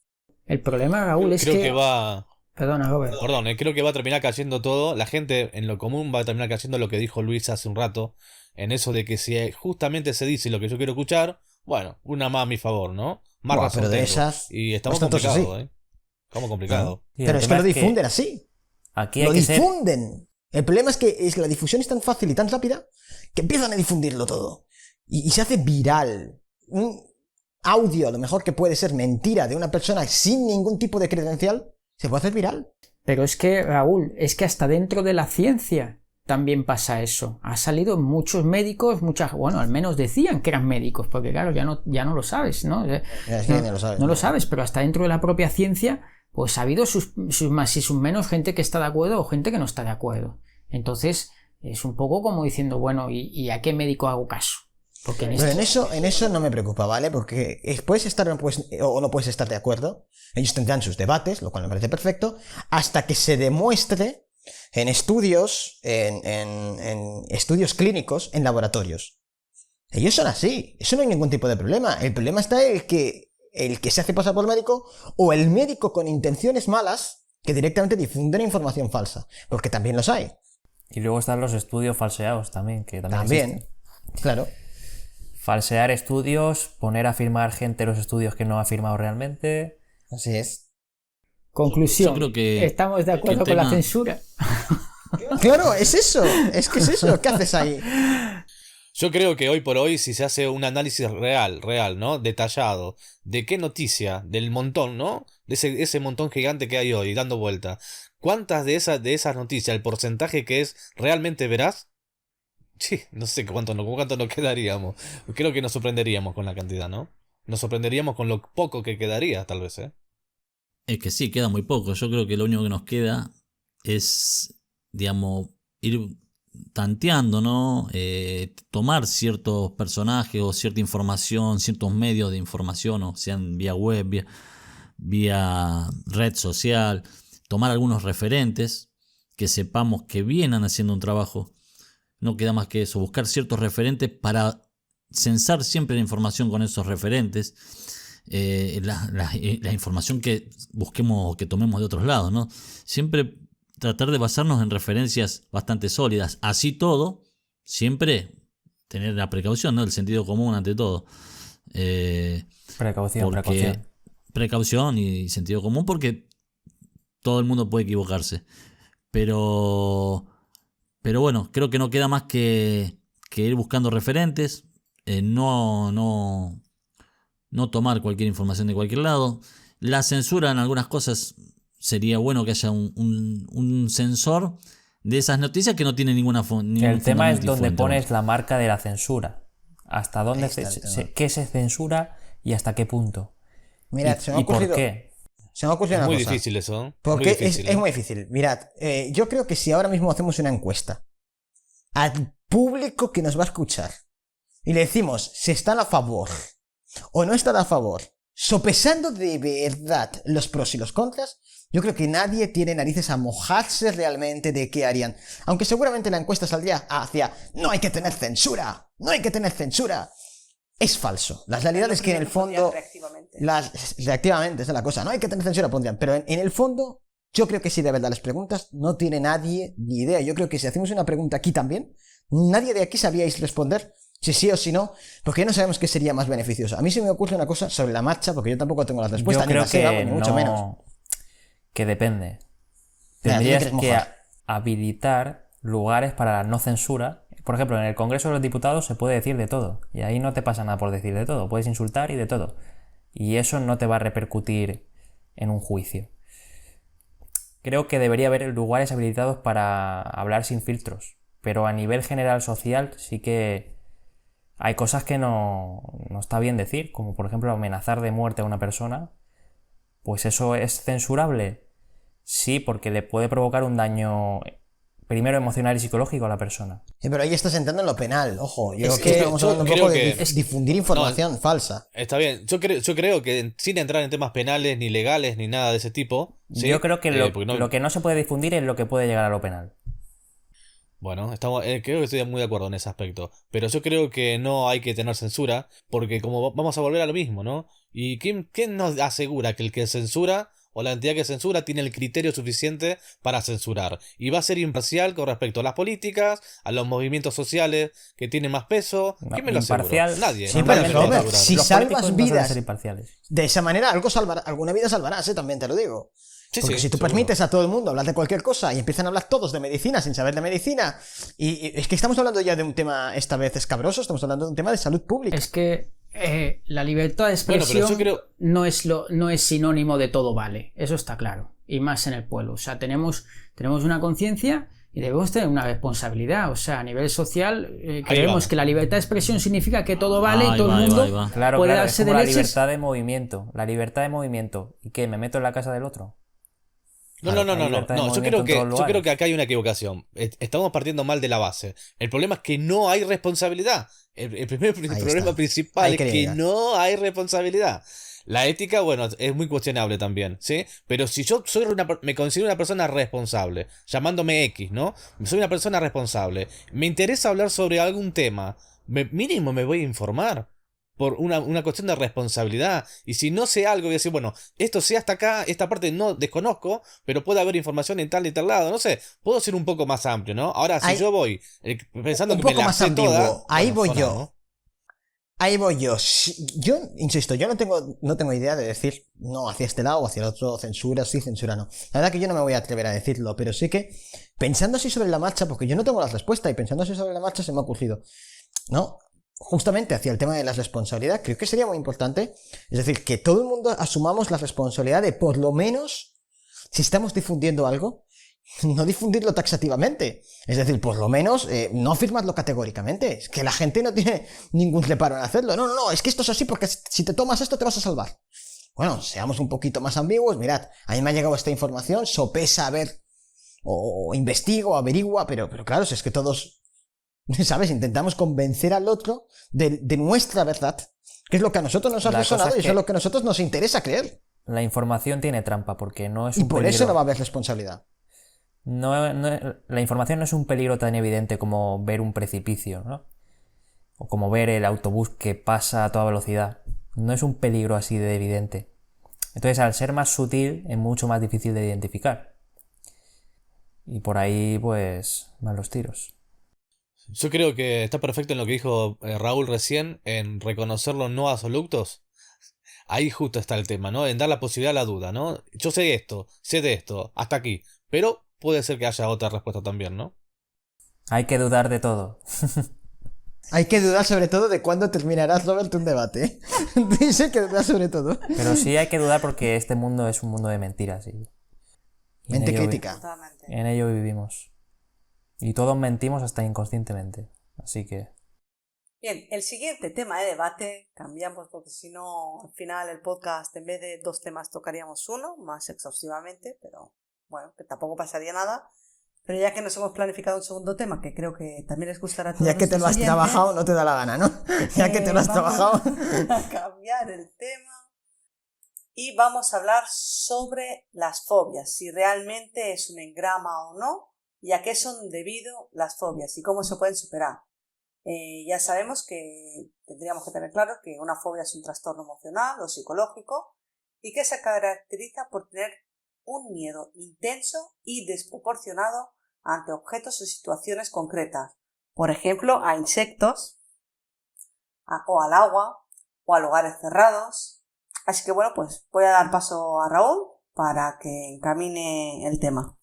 S5: El problema, Raúl, es
S4: Creo que va...
S5: Perdona, Robert.
S4: Perdón, creo que va a terminar cayendo todo. La gente en lo común va a terminar cayendo lo que dijo Luis hace un rato. En eso de que si justamente se dice lo que yo quiero escuchar, bueno, una más a mi favor, ¿no? Más razón
S2: pero de
S4: tengo.
S2: esas...
S4: Y estamos
S2: pues tanto
S4: complicados,
S2: así.
S4: ¿eh? Estamos complicados.
S6: Y el
S2: Pero es que
S6: tema
S2: lo difunden así.
S6: Aquí hay
S2: Lo
S6: que ser...
S2: difunden. El problema es que la difusión es tan fácil y tan rápida que empiezan a difundirlo todo. Y se hace viral. Un audio, a lo mejor que puede ser mentira de una persona sin ningún tipo de credencial, se puede hacer viral.
S5: Pero es que, Raúl, es que hasta dentro de la ciencia también pasa eso. Ha salido muchos médicos, bueno, al menos decían que eran médicos, porque claro, ya no lo sabes, ¿no? No lo sabes, pero hasta dentro de la propia ciencia, pues ha habido sus más y sus menos, gente que está de acuerdo o gente que no está de acuerdo. Entonces, es un poco como diciendo, bueno, ¿y a qué médico hago caso? Porque
S2: en eso no me preocupa, ¿vale? Porque puedes estar o no puedes estar de acuerdo. Ellos tendrán sus debates, lo cual me parece perfecto, hasta que se demuestre en estudios, en estudios clínicos, en laboratorios. Ellos son así, eso no hay ningún tipo de problema. El problema está el que se hace pasar por médico o el médico con intenciones malas que directamente difunden información falsa, porque también los hay.
S6: Y luego están los estudios falseados también, que también existen.
S2: Claro.
S6: Falsear estudios, poner a firmar gente los estudios que no ha firmado realmente.
S2: Así es.
S5: Conclusión,
S3: Yo creo que
S5: estamos de acuerdo con la censura.
S2: Claro, es eso. Es que es eso. ¿Qué haces ahí?
S4: Yo creo que hoy por hoy, si se hace un análisis real, ¿no? Detallado, de qué noticia, del montón, ¿no? De ese montón gigante que hay hoy, dando vuelta. ¿Cuántas de esas noticias, el porcentaje que es realmente veraz? Sí, no sé cuánto nos quedaríamos. Creo que nos sorprenderíamos con la cantidad, ¿no? Nos sorprenderíamos con lo poco que quedaría, tal vez, ¿eh?
S3: Es que sí, queda muy poco. Yo creo que lo único que nos queda es, digamos, ir tanteando, ¿no? Tomar ciertos personajes o cierta información, ciertos medios de información, o sean vía web, vía red social, tomar algunos referentes que sepamos que vienen haciendo un trabajo. No queda más que eso, buscar ciertos referentes para censar siempre la información con esos referentes. La información que busquemos, que tomemos de otros lados, ¿no? Siempre tratar de basarnos en referencias bastante sólidas. Así todo, siempre tener la precaución, ¿no? El sentido común ante todo. Precaución y sentido común, porque todo el mundo puede equivocarse. Pero bueno, creo que no queda más que ir buscando referentes. No tomar cualquier información de cualquier lado. La censura en algunas cosas sería bueno que haya un censor de esas noticias que no tiene ningún
S6: El tema es donde
S3: fuente,
S6: pones la marca de la censura. Hasta dónde qué se censura y hasta qué punto.
S2: Mirad,
S6: ¿Y por qué?
S2: Se me ha ocurrido una cosa.
S4: Es muy difícil eso.
S2: Porque
S4: muy difícil,
S2: es muy difícil. Mirad, yo creo que si ahora mismo hacemos una encuesta al público que nos va a escuchar y le decimos si están a favor o no están a favor, sopesando de verdad los pros y los contras, yo creo que nadie tiene narices a mojarse realmente de qué harían. Aunque seguramente la encuesta saldría hacia no hay que tener censura, no hay que tener censura. Es falso. La realidad es que en el fondo... Reactivamente, esa es la cosa. No hay que tener censura, pondrían. Pero en el fondo, yo creo que si de verdad las preguntas, no tiene nadie ni idea. Yo creo que si hacemos una pregunta aquí también, nadie de aquí sabríais responder si sí o si no, porque ya no sabemos qué sería más beneficioso. A mí se me ocurre una cosa sobre la marcha, porque yo tampoco tengo la respuesta,
S6: yo creo
S2: ni la sé, ni mucho menos.
S6: Que depende. Tendrías que habilitar lugares para la no censura. Por ejemplo, en el Congreso de los Diputados se puede decir de todo, y ahí no te pasa nada por decir de todo, puedes insultar y de todo, y eso no te va a repercutir en un juicio. Creo que debería haber lugares habilitados para hablar sin filtros, pero a nivel general social sí que hay cosas que no está bien decir, como por ejemplo amenazar de muerte a una persona. Pues eso es censurable. Sí, porque le puede provocar un daño primero emocional y psicológico a la persona.
S2: Sí, pero ahí estás entrando en lo penal, ojo.
S4: Estamos
S2: hablando un poco de difundir información falsa.
S4: Está bien, yo creo que sin entrar en temas penales, ni legales, ni nada de ese tipo... ¿sí?
S6: Yo creo que lo que no se puede difundir es lo que puede llegar a lo penal.
S4: Bueno, creo que estoy muy de acuerdo en ese aspecto. Pero yo creo que no hay que tener censura, porque como vamos a volver a lo mismo, ¿no? ¿Y quién nos asegura que el que censura o la entidad que censura tiene el criterio suficiente para censurar? Y va a ser imparcial con respecto a las políticas, a los movimientos sociales que tienen más peso. ¿Quién me lo asegura? Nadie.
S2: Sí, pero si salvas vidas
S6: de
S2: esa manera, alguna vida salvarás, también te lo digo.
S4: Sí,
S2: porque si tú permites a todo el mundo hablar de cualquier cosa y empiezan a hablar todos de medicina sin saber de medicina, y es que estamos hablando ya de un tema esta vez escabroso, estamos hablando de un tema de salud pública.
S5: Es que La libertad de
S4: Bueno,
S5: expresión
S4: pero yo creo...
S5: no es sinónimo de todo vale, eso está claro, y más en el pueblo. O sea, tenemos una conciencia y debemos tener una responsabilidad. O sea, a nivel social creemos que la libertad de expresión significa que todo vale y todo el mundo
S6: Claro,
S5: puede
S6: claro,
S5: darse
S6: es como
S5: de
S6: la
S5: leches.
S6: libertad de movimiento. La libertad de movimiento. ¿Y qué? ¿Me meto en la casa del otro?
S4: No,
S6: Claro,
S4: no,
S6: hay
S4: no, no,
S6: libertad de
S4: no. Yo
S6: movimiento
S4: creo
S6: en todos
S4: yo creo
S6: lugares.
S4: que acá hay una equivocación. Estamos partiendo mal de la base. El problema es que no hay responsabilidad. El primer problema
S2: está.
S4: principal
S2: Ahí
S4: es
S2: quería
S4: que
S2: llegar.
S4: no hay responsabilidad. La ética, bueno, es muy cuestionable también, ¿sí? Pero si yo me considero una persona responsable, llamándome X, ¿no? Soy una persona responsable. Me interesa hablar sobre algún tema. Mínimo me voy a informar. Por una cuestión de responsabilidad. Y si no sé algo, voy a decir, bueno, esto sé hasta acá, esta parte no desconozco, pero puede haber información en tal y tal lado. No sé, puedo ser un poco más amplio, ¿no? Ahora, si
S2: Hay-
S4: yo voy pensando
S2: un
S4: que me
S2: poco
S4: la
S2: más
S4: sé
S2: ambiguo.
S4: toda,
S2: Ahí
S4: bueno,
S2: voy
S4: zona,
S2: yo.
S4: ¿no?
S2: Ahí voy yo. Yo, insisto, yo no tengo idea de decir no hacia este lado o hacia el otro, censura sí, censura no. La verdad que yo no me voy a atrever a decirlo, pero sí que pensando así sobre la marcha, porque yo no tengo la respuesta y pensando así sobre la marcha se me ha ocurrido, ¿no? Justamente hacia el tema de la responsabilidad, creo que sería muy importante, es decir, que todo el mundo asumamos la responsabilidad de por lo menos, si estamos difundiendo algo, no difundirlo taxativamente. Es decir, por lo menos no afirmarlo categóricamente. Es que la gente no tiene ningún reparo en hacerlo. No, no, no, es que esto es así porque si te tomas esto te vas a salvar. Bueno, seamos un poquito más ambiguos. Mirad, a mí me ha llegado esta información, sopesa a ver, o investigo, averigua, pero claro, si es que todos, ¿sabes? Intentamos convencer al otro de nuestra verdad, que es lo que a nosotros nos ha
S6: La cosa
S2: resonado
S6: es
S2: y eso
S6: que
S2: es lo que a nosotros nos interesa creer.
S6: La información tiene trampa porque no es
S2: Y
S6: un
S2: por
S6: peligro.
S2: eso no va a haber responsabilidad.
S6: La información no es un peligro tan evidente como ver un precipicio, ¿no? O como ver el autobús que pasa a toda velocidad. No es un peligro así de evidente. Entonces, al ser más sutil, es mucho más difícil de identificar. Y por ahí, pues, van los tiros.
S4: Yo creo que está perfecto en lo que dijo Raúl recién, en reconocer los no absolutos. Ahí justo está el tema, ¿no? En dar la posibilidad a la duda, ¿no? Yo sé de esto, hasta aquí. Pero puede ser que haya otra respuesta también, ¿no?
S6: Hay que dudar de todo.
S2: Hay que dudar sobre todo de cuándo terminarás, Robert, un debate. Dice que dudar sobre todo.
S6: Pero sí hay que dudar porque este mundo es un mundo de mentiras. Y en
S2: Mente
S6: ello
S2: crítica.
S1: Totalmente.
S6: En ello vivimos. Y todos mentimos hasta inconscientemente. Así que...
S1: Bien, el siguiente tema de debate, cambiamos porque si no, al final el podcast en vez de 2 temas tocaríamos uno, más exhaustivamente, pero bueno, que tampoco pasaría nada. Pero ya que nos hemos planificado un segundo tema, que creo que también les gustará a todos
S2: Ya que te lo has
S1: nuestros
S2: trabajado, no te da la gana, ¿no? Ya que te lo has
S1: vamos
S2: trabajado.
S1: a cambiar el tema y vamos a hablar sobre las fobias, si realmente es un engrama o no, y a qué son debido las fobias y cómo se pueden superar. Ya sabemos que tendríamos que tener claro que una fobia es un trastorno emocional o psicológico y que se caracteriza por tener un miedo intenso y desproporcionado ante objetos o situaciones concretas. Por ejemplo, a insectos, o al agua, o a lugares cerrados. Así que bueno, pues voy a dar paso a Raúl para que encamine el tema.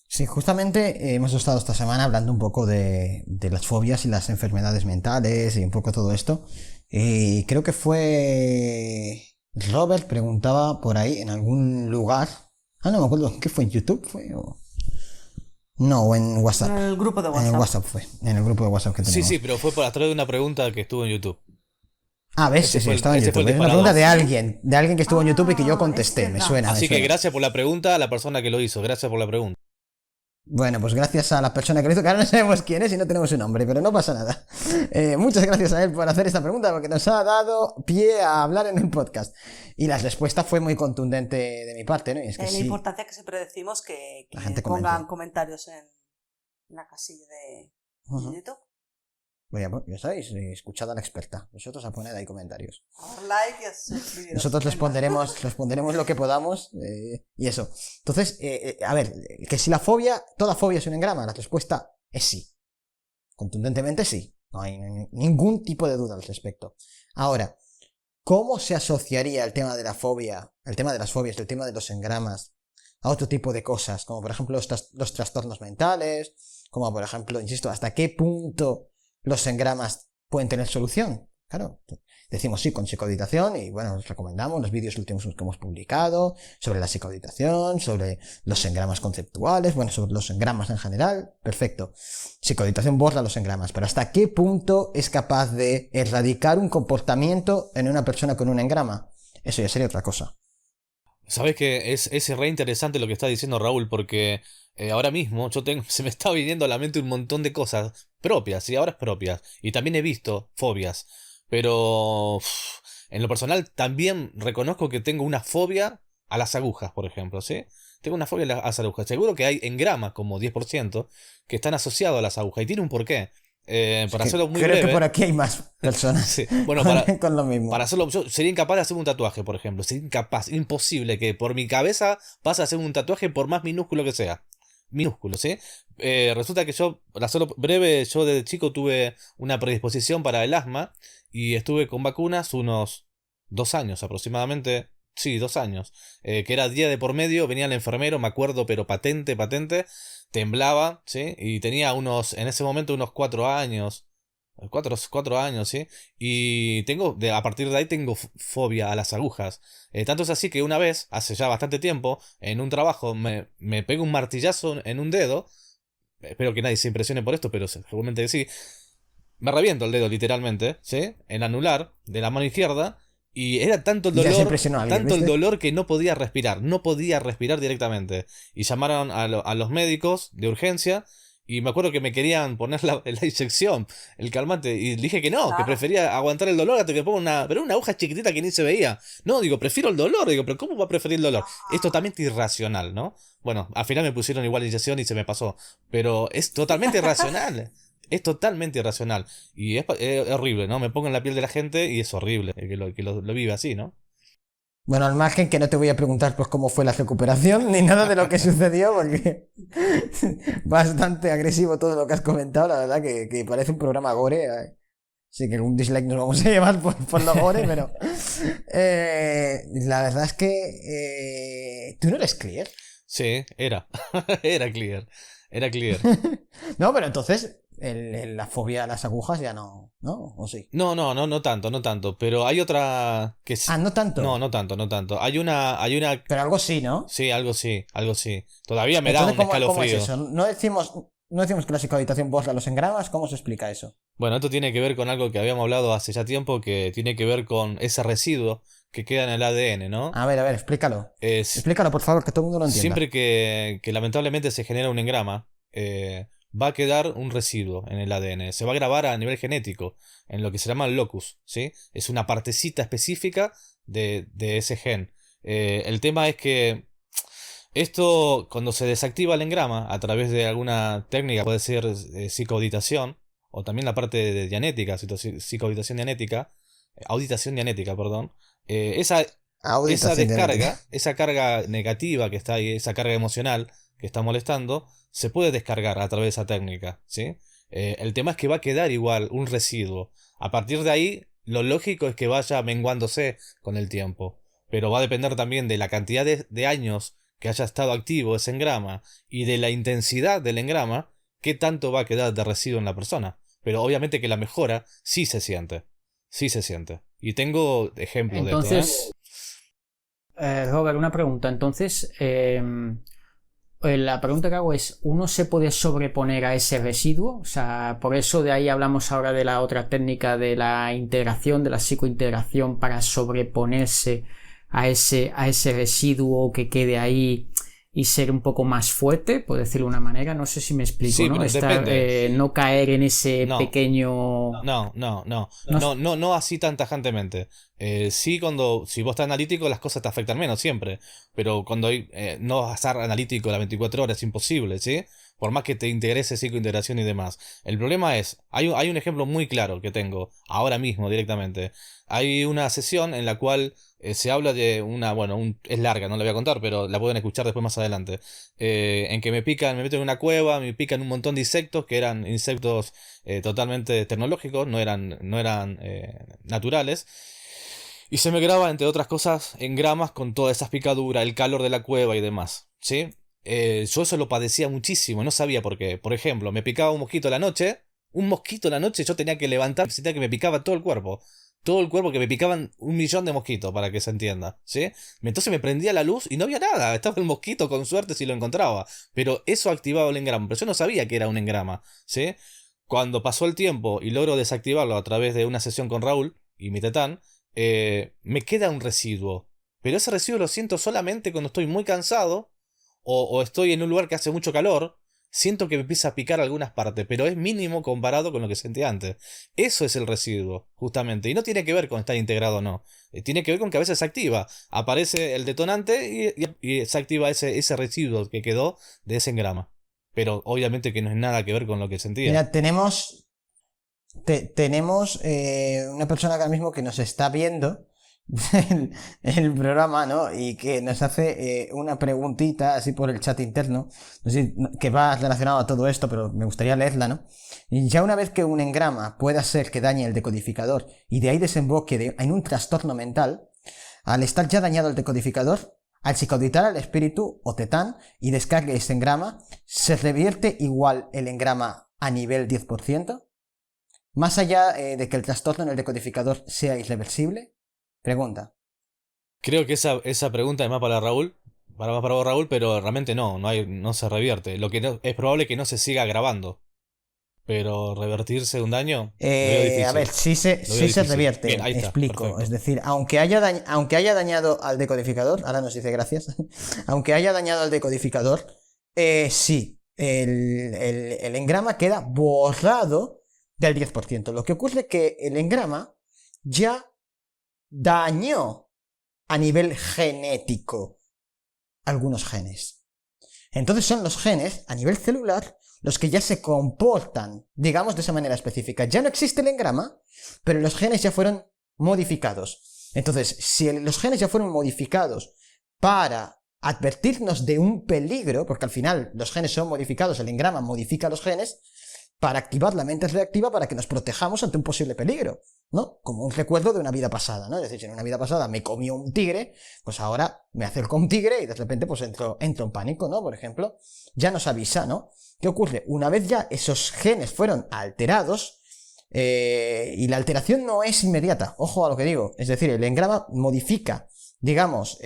S2: Sí, justamente hemos estado esta semana hablando un poco de las fobias y las enfermedades mentales y un poco todo esto. Y creo que fue Robert preguntaba por ahí en algún lugar. No me acuerdo, ¿qué fue? ¿En YouTube fue? No, o en WhatsApp.
S1: En el grupo de
S2: En
S1: WhatsApp.
S2: el WhatsApp fue. En el grupo de WhatsApp que
S4: Sí,
S2: tenemos.
S4: sí, pero fue a través de una pregunta que estuvo en YouTube.
S2: Ah, ¿ves?
S4: Ese
S2: Sí,
S4: fue el-
S2: estaba en
S4: ese fue
S2: YouTube.
S4: el
S2: Es una
S4: disparador.
S2: pregunta de alguien que estuvo en YouTube y que yo contesté.
S1: es
S2: Me
S1: verdad.
S2: suena. me
S4: Así que
S2: suena.
S4: gracias por la pregunta a la persona que lo hizo. Gracias por la pregunta.
S2: Bueno, pues gracias a la persona que lo hizo, que ahora no sabemos quién es y no tenemos su nombre, pero no pasa nada. Muchas gracias a él por hacer esta pregunta, porque nos ha dado pie a hablar en el podcast. Y la respuesta fue muy contundente de mi parte, ¿no? Y es que
S1: La
S2: sí.
S1: importancia que siempre decimos que
S2: La gente
S1: pongan
S2: comente.
S1: comentarios en la casilla de
S2: Ujú.
S1: YouTube.
S2: Bueno, pues ya sabéis, escuchad a la experta. Vosotros a poner ahí comentarios.
S1: A dar like y a suscribiros.
S2: Nosotros responderemos lo que podamos y eso. Entonces, a ver, que si toda fobia es un engrama, la respuesta es sí. Contundentemente sí. No hay ningún tipo de duda al respecto. Ahora, ¿cómo se asociaría el tema de la fobia, el tema de las fobias, el tema de los engramas a otro tipo de cosas? Como por ejemplo los trastornos mentales, como por ejemplo, insisto, ¿hasta qué punto los engramas pueden tener solución? Claro, decimos sí con psicoeditación y bueno, os recomendamos los vídeos últimos que hemos publicado sobre la psicoeditación, sobre los engramas conceptuales, bueno, sobre los engramas en general, perfecto. Psicoeditación borra los engramas, pero ¿hasta qué punto es capaz de erradicar un comportamiento en una persona con un engrama? Eso ya sería otra cosa.
S4: Sabes que es re interesante lo que está diciendo Raúl, porque ahora mismo se me está viniendo a la mente un montón de cosas propias, y ahora es propias, y también he visto fobias, pero en lo personal también reconozco que tengo una fobia a las agujas, por ejemplo, ¿sí? Tengo una fobia a las agujas. Seguro que hay engramas, como 10%, que están asociados a las agujas, y tiene un porqué. Para hacerlo muy
S2: creo
S4: breve.
S2: que por aquí hay más personas
S4: Sí, bueno,
S2: con lo mismo.
S4: para hacerlo, yo sería incapaz de hacer un tatuaje, por ejemplo. Sería incapaz, imposible que por mi cabeza pase a hacer un tatuaje por más minúsculo que sea. Minúsculo, ¿sí? Resulta que yo, para hacerlo breve, yo desde chico tuve una predisposición para el asma y estuve con vacunas unos 2 años aproximadamente. Sí, 2 años. Que era día de por medio, venía el enfermero, me acuerdo, pero patente, temblaba, ¿sí? Y tenía en ese momento unos 4 años. 4 años, ¿sí? Y a partir de ahí tengo fobia a las agujas. Tanto es así que una vez, hace ya bastante tiempo, en un trabajo me pego un martillazo en un dedo. Espero que nadie se impresione por esto, pero seguramente que sí. Me reviento el dedo literalmente, ¿sí? En anular de la mano izquierda. Y era tanto el
S2: Ya se
S4: dolor,
S2: impresionó a alguien,
S4: tanto el
S2: ¿viste?
S4: dolor que no podía respirar. No podía respirar directamente. Y llamaron a los médicos de urgencia. Y me acuerdo que me querían poner la inyección, el calmante. Y dije que no, que
S1: Claro.
S4: prefería aguantar el dolor hasta que me ponga pero una aguja chiquitita que ni se veía. No, digo, prefiero el dolor. Digo, pero ¿cómo va a preferir el dolor? Es totalmente irracional, ¿no? Bueno, al final me pusieron igual inyección y se me pasó. Pero es totalmente irracional. Es totalmente irracional. Y es horrible, ¿no? Me pongo en la piel de la gente y es horrible que lo vive así, ¿no?
S2: Bueno, al margen que no te voy a preguntar pues cómo fue la recuperación ni nada de lo que sucedió porque bastante agresivo todo lo que has comentado, la verdad que parece un programa gore. Así que un dislike nos vamos a llevar por lo gore, pero la verdad es que tú no eres clear.
S4: Sí, era. Era clear. Era clear.
S2: No, pero entonces la fobia a las agujas ya no, ¿no? ¿O sí?
S4: No tanto, no tanto. Pero hay otra que sí.
S2: Ah, no tanto.
S4: No tanto, no tanto. Hay una.
S2: Pero algo sí, ¿no?
S4: Sí, algo sí, algo sí. Todavía me da
S2: Entonces,
S4: un
S2: ¿cómo es
S4: escalofrío.
S2: eso? No decimos que la psicohabitación borra los engramas, ¿cómo se explica eso?
S4: Bueno, esto tiene que ver con algo que habíamos hablado hace ya tiempo, que tiene que ver con ese residuo que queda en el ADN, ¿no?
S2: A ver, explícalo.
S4: Es
S2: Explícalo, por favor, que todo el mundo lo entienda.
S4: siempre que lamentablemente se genera un engrama, va a quedar un residuo en el ADN. Se va a grabar a nivel genético, en lo que se llama el locus, ¿sí? Es una partecita específica de ese gen. El tema es que esto, cuando se desactiva el engrama a través de alguna técnica, puede ser psicoauditación, o también la parte de dianética, psicoauditación dianética, auditación dianética, perdón, esa
S2: Auditación
S4: descarga, esa carga negativa que está ahí, esa carga emocional que está molestando, se puede descargar a través de esa técnica, ¿sí? El tema es que va a quedar igual un residuo. A partir de ahí, lo lógico es que vaya menguándose con el tiempo. Pero va a depender también de la cantidad de años que haya estado activo ese engrama y de la intensidad del engrama, qué tanto va a quedar de residuo en la persona. Pero obviamente que la mejora sí se siente. Sí se siente. Y tengo ejemplos de esto, ¿eh?
S5: Entonces, Robert, una pregunta. Entonces, la pregunta que hago es, ¿uno se puede sobreponer a ese residuo? O sea, por eso de ahí hablamos ahora de la otra técnica de la integración, de la psicointegración para sobreponerse a ese residuo que quede ahí y ser un poco más fuerte, por decirlo de una manera. No sé si me explico,
S4: Sí,
S5: ¿no?
S4: pero depende.
S5: No caer en ese
S4: No.
S5: pequeño...
S4: No así tan tajantemente. Sí, si vos estás analítico, las cosas te afectan menos siempre. Pero cuando no vas a estar analítico las 24 horas, es imposible, ¿sí? Por más que te interese psicointegración y demás. El problema es, hay un ejemplo muy claro que tengo, ahora mismo directamente. Hay una sesión en la cual se habla de es larga, no la voy a contar, pero la pueden escuchar después más adelante. En que me meto en una cueva, me pican un montón de insectos, que eran insectos totalmente tecnológicos, no eran naturales. Y se me graba, entre otras cosas, en gramas con todas esas picaduras, el calor de la cueva y demás, ¿sí? Yo eso lo padecía muchísimo, no sabía por qué. Por ejemplo, me picaba un mosquito a la noche, Un mosquito en la noche yo tenía que levantar, sentía que me picaba todo el cuerpo. Todo el cuerpo, que me picaban 1.000.000 de mosquitos, para que se entienda, ¿sí? Entonces me prendía la luz y no había nada. Estaba el mosquito, con suerte, si lo encontraba. Pero eso activaba el engrama. Pero yo no sabía que era un engrama, ¿sí? Cuando pasó el tiempo y logro desactivarlo a través de una sesión con Raúl y mi tetán, me queda un residuo. Pero ese residuo lo siento solamente cuando estoy muy cansado o estoy en un lugar que hace mucho calor. Siento que me empieza a picar algunas partes, pero es mínimo comparado con lo que sentí antes. Eso es el residuo, justamente. Y no tiene que ver con estar integrado o no. Tiene que ver con que a veces se activa. Aparece el detonante y se activa ese residuo que quedó de ese engrama. Pero obviamente que no es nada que ver con lo que sentía.
S2: Mira, tenemos una persona ahora mismo que nos está viendo el programa, ¿no? Y que nos hace una preguntita así por el chat interno, no sé, que va relacionado a todo esto, pero me gustaría leerla, ¿no? Y ya una vez que un engrama pueda ser que dañe el decodificador y de ahí desemboque en un trastorno mental, al estar ya dañado el decodificador, al psicoauditar al espíritu o tetán y descargue ese engrama, ¿se revierte igual el engrama a nivel 10%? Más allá de que el trastorno en el decodificador sea irreversible. Pregunta.
S4: Creo que esa pregunta es más para Raúl. Más para vos, Raúl, pero realmente no se revierte. Lo que es probable que no se siga grabando. Pero revertirse un daño, lo veo difícil.
S2: A ver, sí se revierte.
S4: Bien, ahí está,
S2: explico.
S4: perfecto.
S2: Es decir, aunque haya dañado al decodificador, ahora nos dice gracias, aunque haya dañado al decodificador, sí, el engrama queda borrado del 10%. Lo que ocurre es que el engrama ya dañó a nivel genético algunos genes. Entonces son los genes, a nivel celular, los que ya se comportan, digamos, de esa manera específica. Ya no existe el engrama, pero los genes ya fueron modificados. Entonces, si los genes ya fueron modificados para advertirnos de un peligro, porque al final los genes son modificados, el engrama modifica los genes, para activar la mente reactiva para que nos protejamos ante un posible peligro, ¿no? Como un recuerdo de una vida pasada, ¿no? Es decir, si en una vida pasada me comió un tigre, pues ahora me acerco a un tigre y de repente pues entro en pánico, ¿no? Por ejemplo, ya nos avisa, ¿no? ¿Qué ocurre? Una vez ya esos genes fueron alterados, y la alteración no es inmediata, ojo a lo que digo, es decir, el engrama modifica, digamos,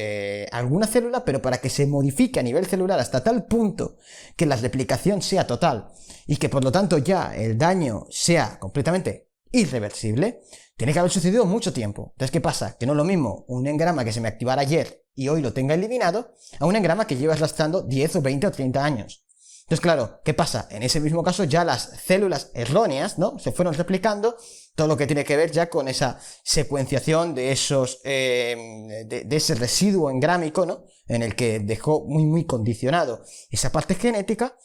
S2: alguna célula, pero para que se modifique a nivel celular hasta tal punto que la replicación sea total y que por lo tanto ya el daño sea completamente irreversible, tiene que haber sucedido mucho tiempo. Entonces, ¿qué pasa? Que no es lo mismo un engrama que se me activara ayer y hoy lo tenga eliminado a un engrama que lleva arrastrando 10 o 20 o 30 años. Entonces, claro, ¿qué pasa? En ese mismo caso ya las células erróneas, ¿no? Se fueron replicando, todo lo que tiene que ver ya con esa secuenciación de esos, de ese residuo engrámico, ¿no? En el que dejó muy condicionado esa parte genética,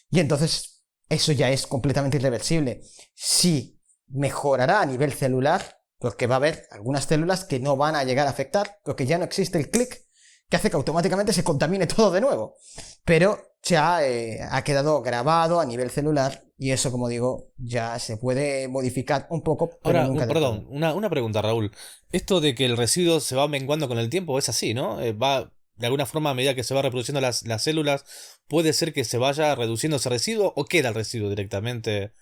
S2: y entonces eso ya es completamente irreversible. Sí, mejorará a nivel celular, porque va a haber algunas células que no van a llegar a afectar, porque ya no existe el clic que hace que automáticamente se contamine todo de nuevo. Pero ya ha quedado grabado a nivel celular y eso, como digo, ya se puede modificar un poco. Pero
S4: Ahora,
S2: nunca
S4: perdón, una pregunta, Raúl. Esto de que el residuo se va menguando con el tiempo es así, ¿no? Va, de alguna forma, a medida que se va reproduciendo las células, ¿puede ser que se vaya reduciendo ese residuo o queda el residuo directamente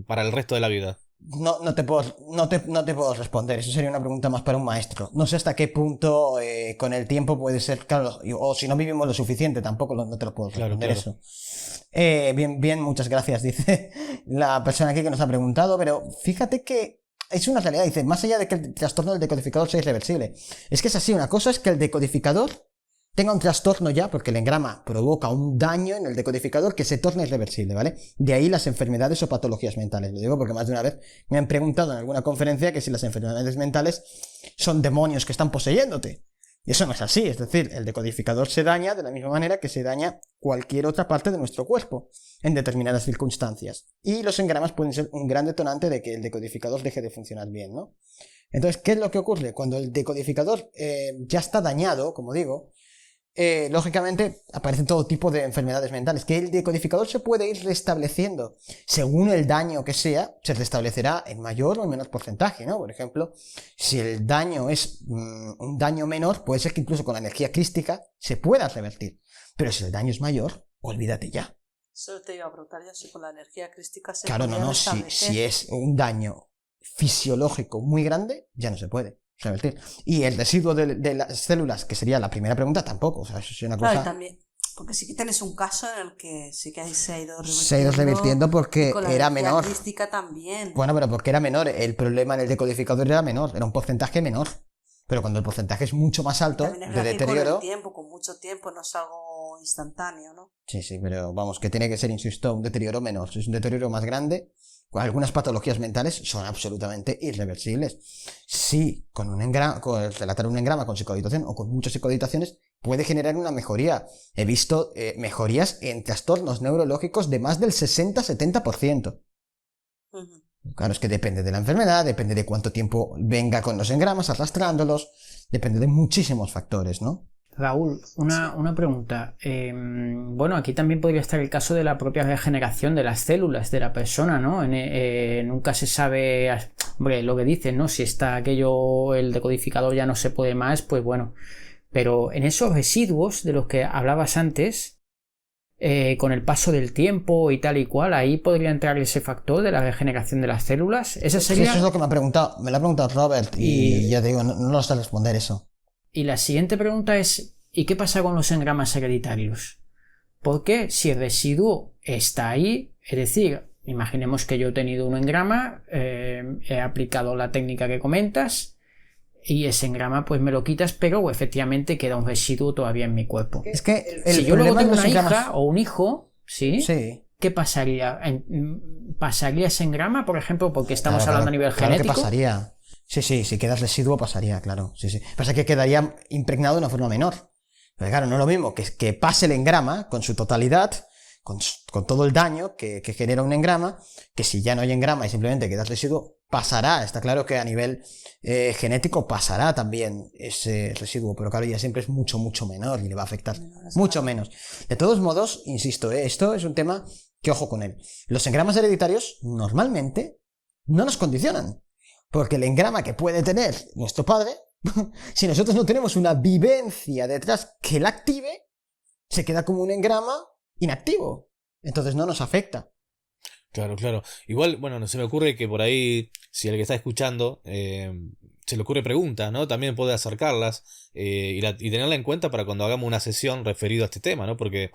S4: para el resto de la vida?
S2: No te puedo responder, eso sería una pregunta más para un maestro. No sé hasta qué punto con el tiempo puede ser, claro, o si no vivimos lo suficiente, tampoco no te lo puedo responder.
S4: Claro.
S2: Eso. Bien, muchas gracias, dice la persona aquí que nos ha preguntado, pero fíjate que es una realidad, dice, más allá de que el trastorno del decodificador sea irreversible. Es que es así, una cosa es que el decodificador tenga un trastorno ya, porque el engrama provoca un daño en el decodificador que se torna irreversible, ¿vale? De ahí las enfermedades o patologías mentales. Lo digo porque más de una vez me han preguntado en alguna conferencia que si las enfermedades mentales son demonios que están poseyéndote. Y eso no es así, es decir, el decodificador se daña de la misma manera que se daña cualquier otra parte de nuestro cuerpo en determinadas circunstancias. Y los engramas pueden ser un gran detonante de que el decodificador deje de funcionar bien, ¿no? Entonces, ¿qué es lo que ocurre? Cuando el decodificador ya está dañado, como digo, lógicamente aparecen todo tipo de enfermedades mentales, que el decodificador se puede ir restableciendo según el daño que sea, se restablecerá en mayor o en menor porcentaje, ¿no? Por ejemplo, si el daño es un daño menor, puede ser que incluso con la energía crística se pueda revertir, pero si el daño es mayor, olvídate ya.
S1: Solo te iba a preguntar yo si con la energía crística se
S2: Claro,
S1: podía
S2: si
S1: restablecer.
S2: es un daño fisiológico muy grande, ya no se puede revertir. Y el residuo de las células, que sería la primera pregunta, tampoco. O sea, eso es una
S1: Claro,
S2: cosa...
S1: y también, porque sí que tenés un caso en el que sí que se ha ido revirtiendo.
S2: Se ha ido revirtiendo porque
S1: y con la
S2: era
S1: energía
S2: menor.
S1: crística también.
S2: Bueno, pero porque era menor. El problema en el decodificador era menor, era un porcentaje menor. Pero cuando el porcentaje es mucho más alto
S1: También es
S2: de
S1: verdad que con
S2: deterioro...
S1: el tiempo, con mucho tiempo, no es algo instantáneo, ¿no?
S2: Sí, pero vamos, que tiene que ser, insisto, un deterioro menor. Si es un deterioro más grande, algunas patologías mentales son absolutamente irreversibles. Si con relatar un engrama con psicoditación o con muchas psicoditaciones puede generar una mejoría. He visto mejorías en trastornos neurológicos de más del 60-70%.
S1: Ujú.
S2: Claro, es que depende de la enfermedad, depende de cuánto tiempo venga con los engramas arrastrándolos, depende de muchísimos factores, ¿no?
S5: Raúl, una pregunta. Bueno, aquí también podría estar el caso de la propia regeneración de las células de la persona, ¿no? Nunca se sabe, hombre, lo que dicen, ¿no? Si está aquello, el decodificador ya no se puede más, pues bueno. Pero en esos residuos de los que hablabas antes, con el paso del tiempo y tal y cual, ahí podría entrar ese factor de la regeneración de las células. Esa
S2: Sí,
S5: sería...
S2: eso es lo que me lo ha preguntado Robert y ya te digo, no lo sé responder eso.
S5: Y la siguiente pregunta es, ¿y qué pasa con los engramas hereditarios? Porque si el residuo está ahí, es decir, imaginemos que yo he tenido un engrama, he aplicado la técnica que comentas y ese engrama pues me lo quitas, pero efectivamente queda un residuo todavía en mi cuerpo.
S2: Es que
S5: Si yo luego tengo una hija o un hijo, ¿sí?
S2: Sí.
S5: ¿Qué pasaría? ¿Pasaría ese engrama, por ejemplo, porque estamos hablando a nivel genético?
S2: Claro que pasaría. Sí, si quedas residuo pasaría, claro. Sí. Pasa que quedaría impregnado de una forma menor. Pero claro, no es lo mismo que pase el engrama con su totalidad, con todo el daño que genera un engrama, que si ya no hay engrama y simplemente quedas residuo, pasará. Está claro que a nivel genético pasará también ese residuo, pero claro, ya siempre es mucho menor y le va a afectar mucho menos. De todos modos, insisto, esto es un tema que ojo con él. Los engramas hereditarios normalmente no nos condicionan, porque el engrama que puede tener nuestro padre, si nosotros no tenemos una vivencia detrás que la active, se queda como un engrama inactivo. Entonces no nos afecta.
S4: Claro. Igual, bueno, no se me ocurre que por ahí, si el que está escuchando se le ocurre preguntas, ¿no? También puede acercarlas y tenerla en cuenta para cuando hagamos una sesión referido a este tema, ¿no? Porque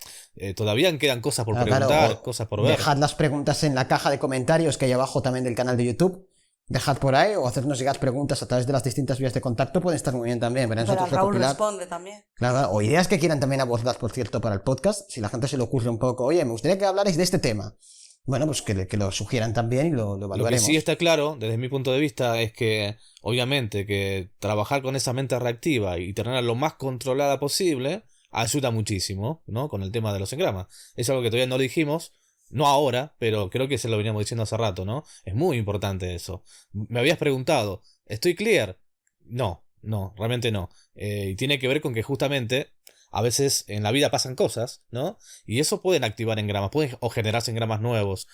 S4: todavía quedan cosas por preguntar, cosas por ver.
S2: Dejad las preguntas en la caja de comentarios que hay abajo también del canal de YouTube. Dejad por ahí o hacernos llegar preguntas a través de las distintas vías de contacto. Pueden estar muy bien también. Pero
S1: Raúl responde también.
S2: Claro, o ideas que quieran también abordar, por cierto, para el podcast. Si la gente se le ocurre un poco, oye, me gustaría que hablarais de este tema. Bueno, pues que lo sugieran también y lo evaluaremos.
S4: Lo que sí está claro, desde mi punto de vista, es que, obviamente, que trabajar con esa mente reactiva y tenerla lo más controlada posible ayuda muchísimo, ¿no? Con el tema de los engramas. Es algo que todavía no lo dijimos, no ahora, pero creo que se lo veníamos diciendo hace rato, ¿no? Es muy importante eso. Me habías preguntado, ¿estoy clear? No, realmente no. Y tiene que ver con que justamente a veces en la vida pasan cosas, ¿no? Y eso pueden activar engramas, o generarse engramas nuevos.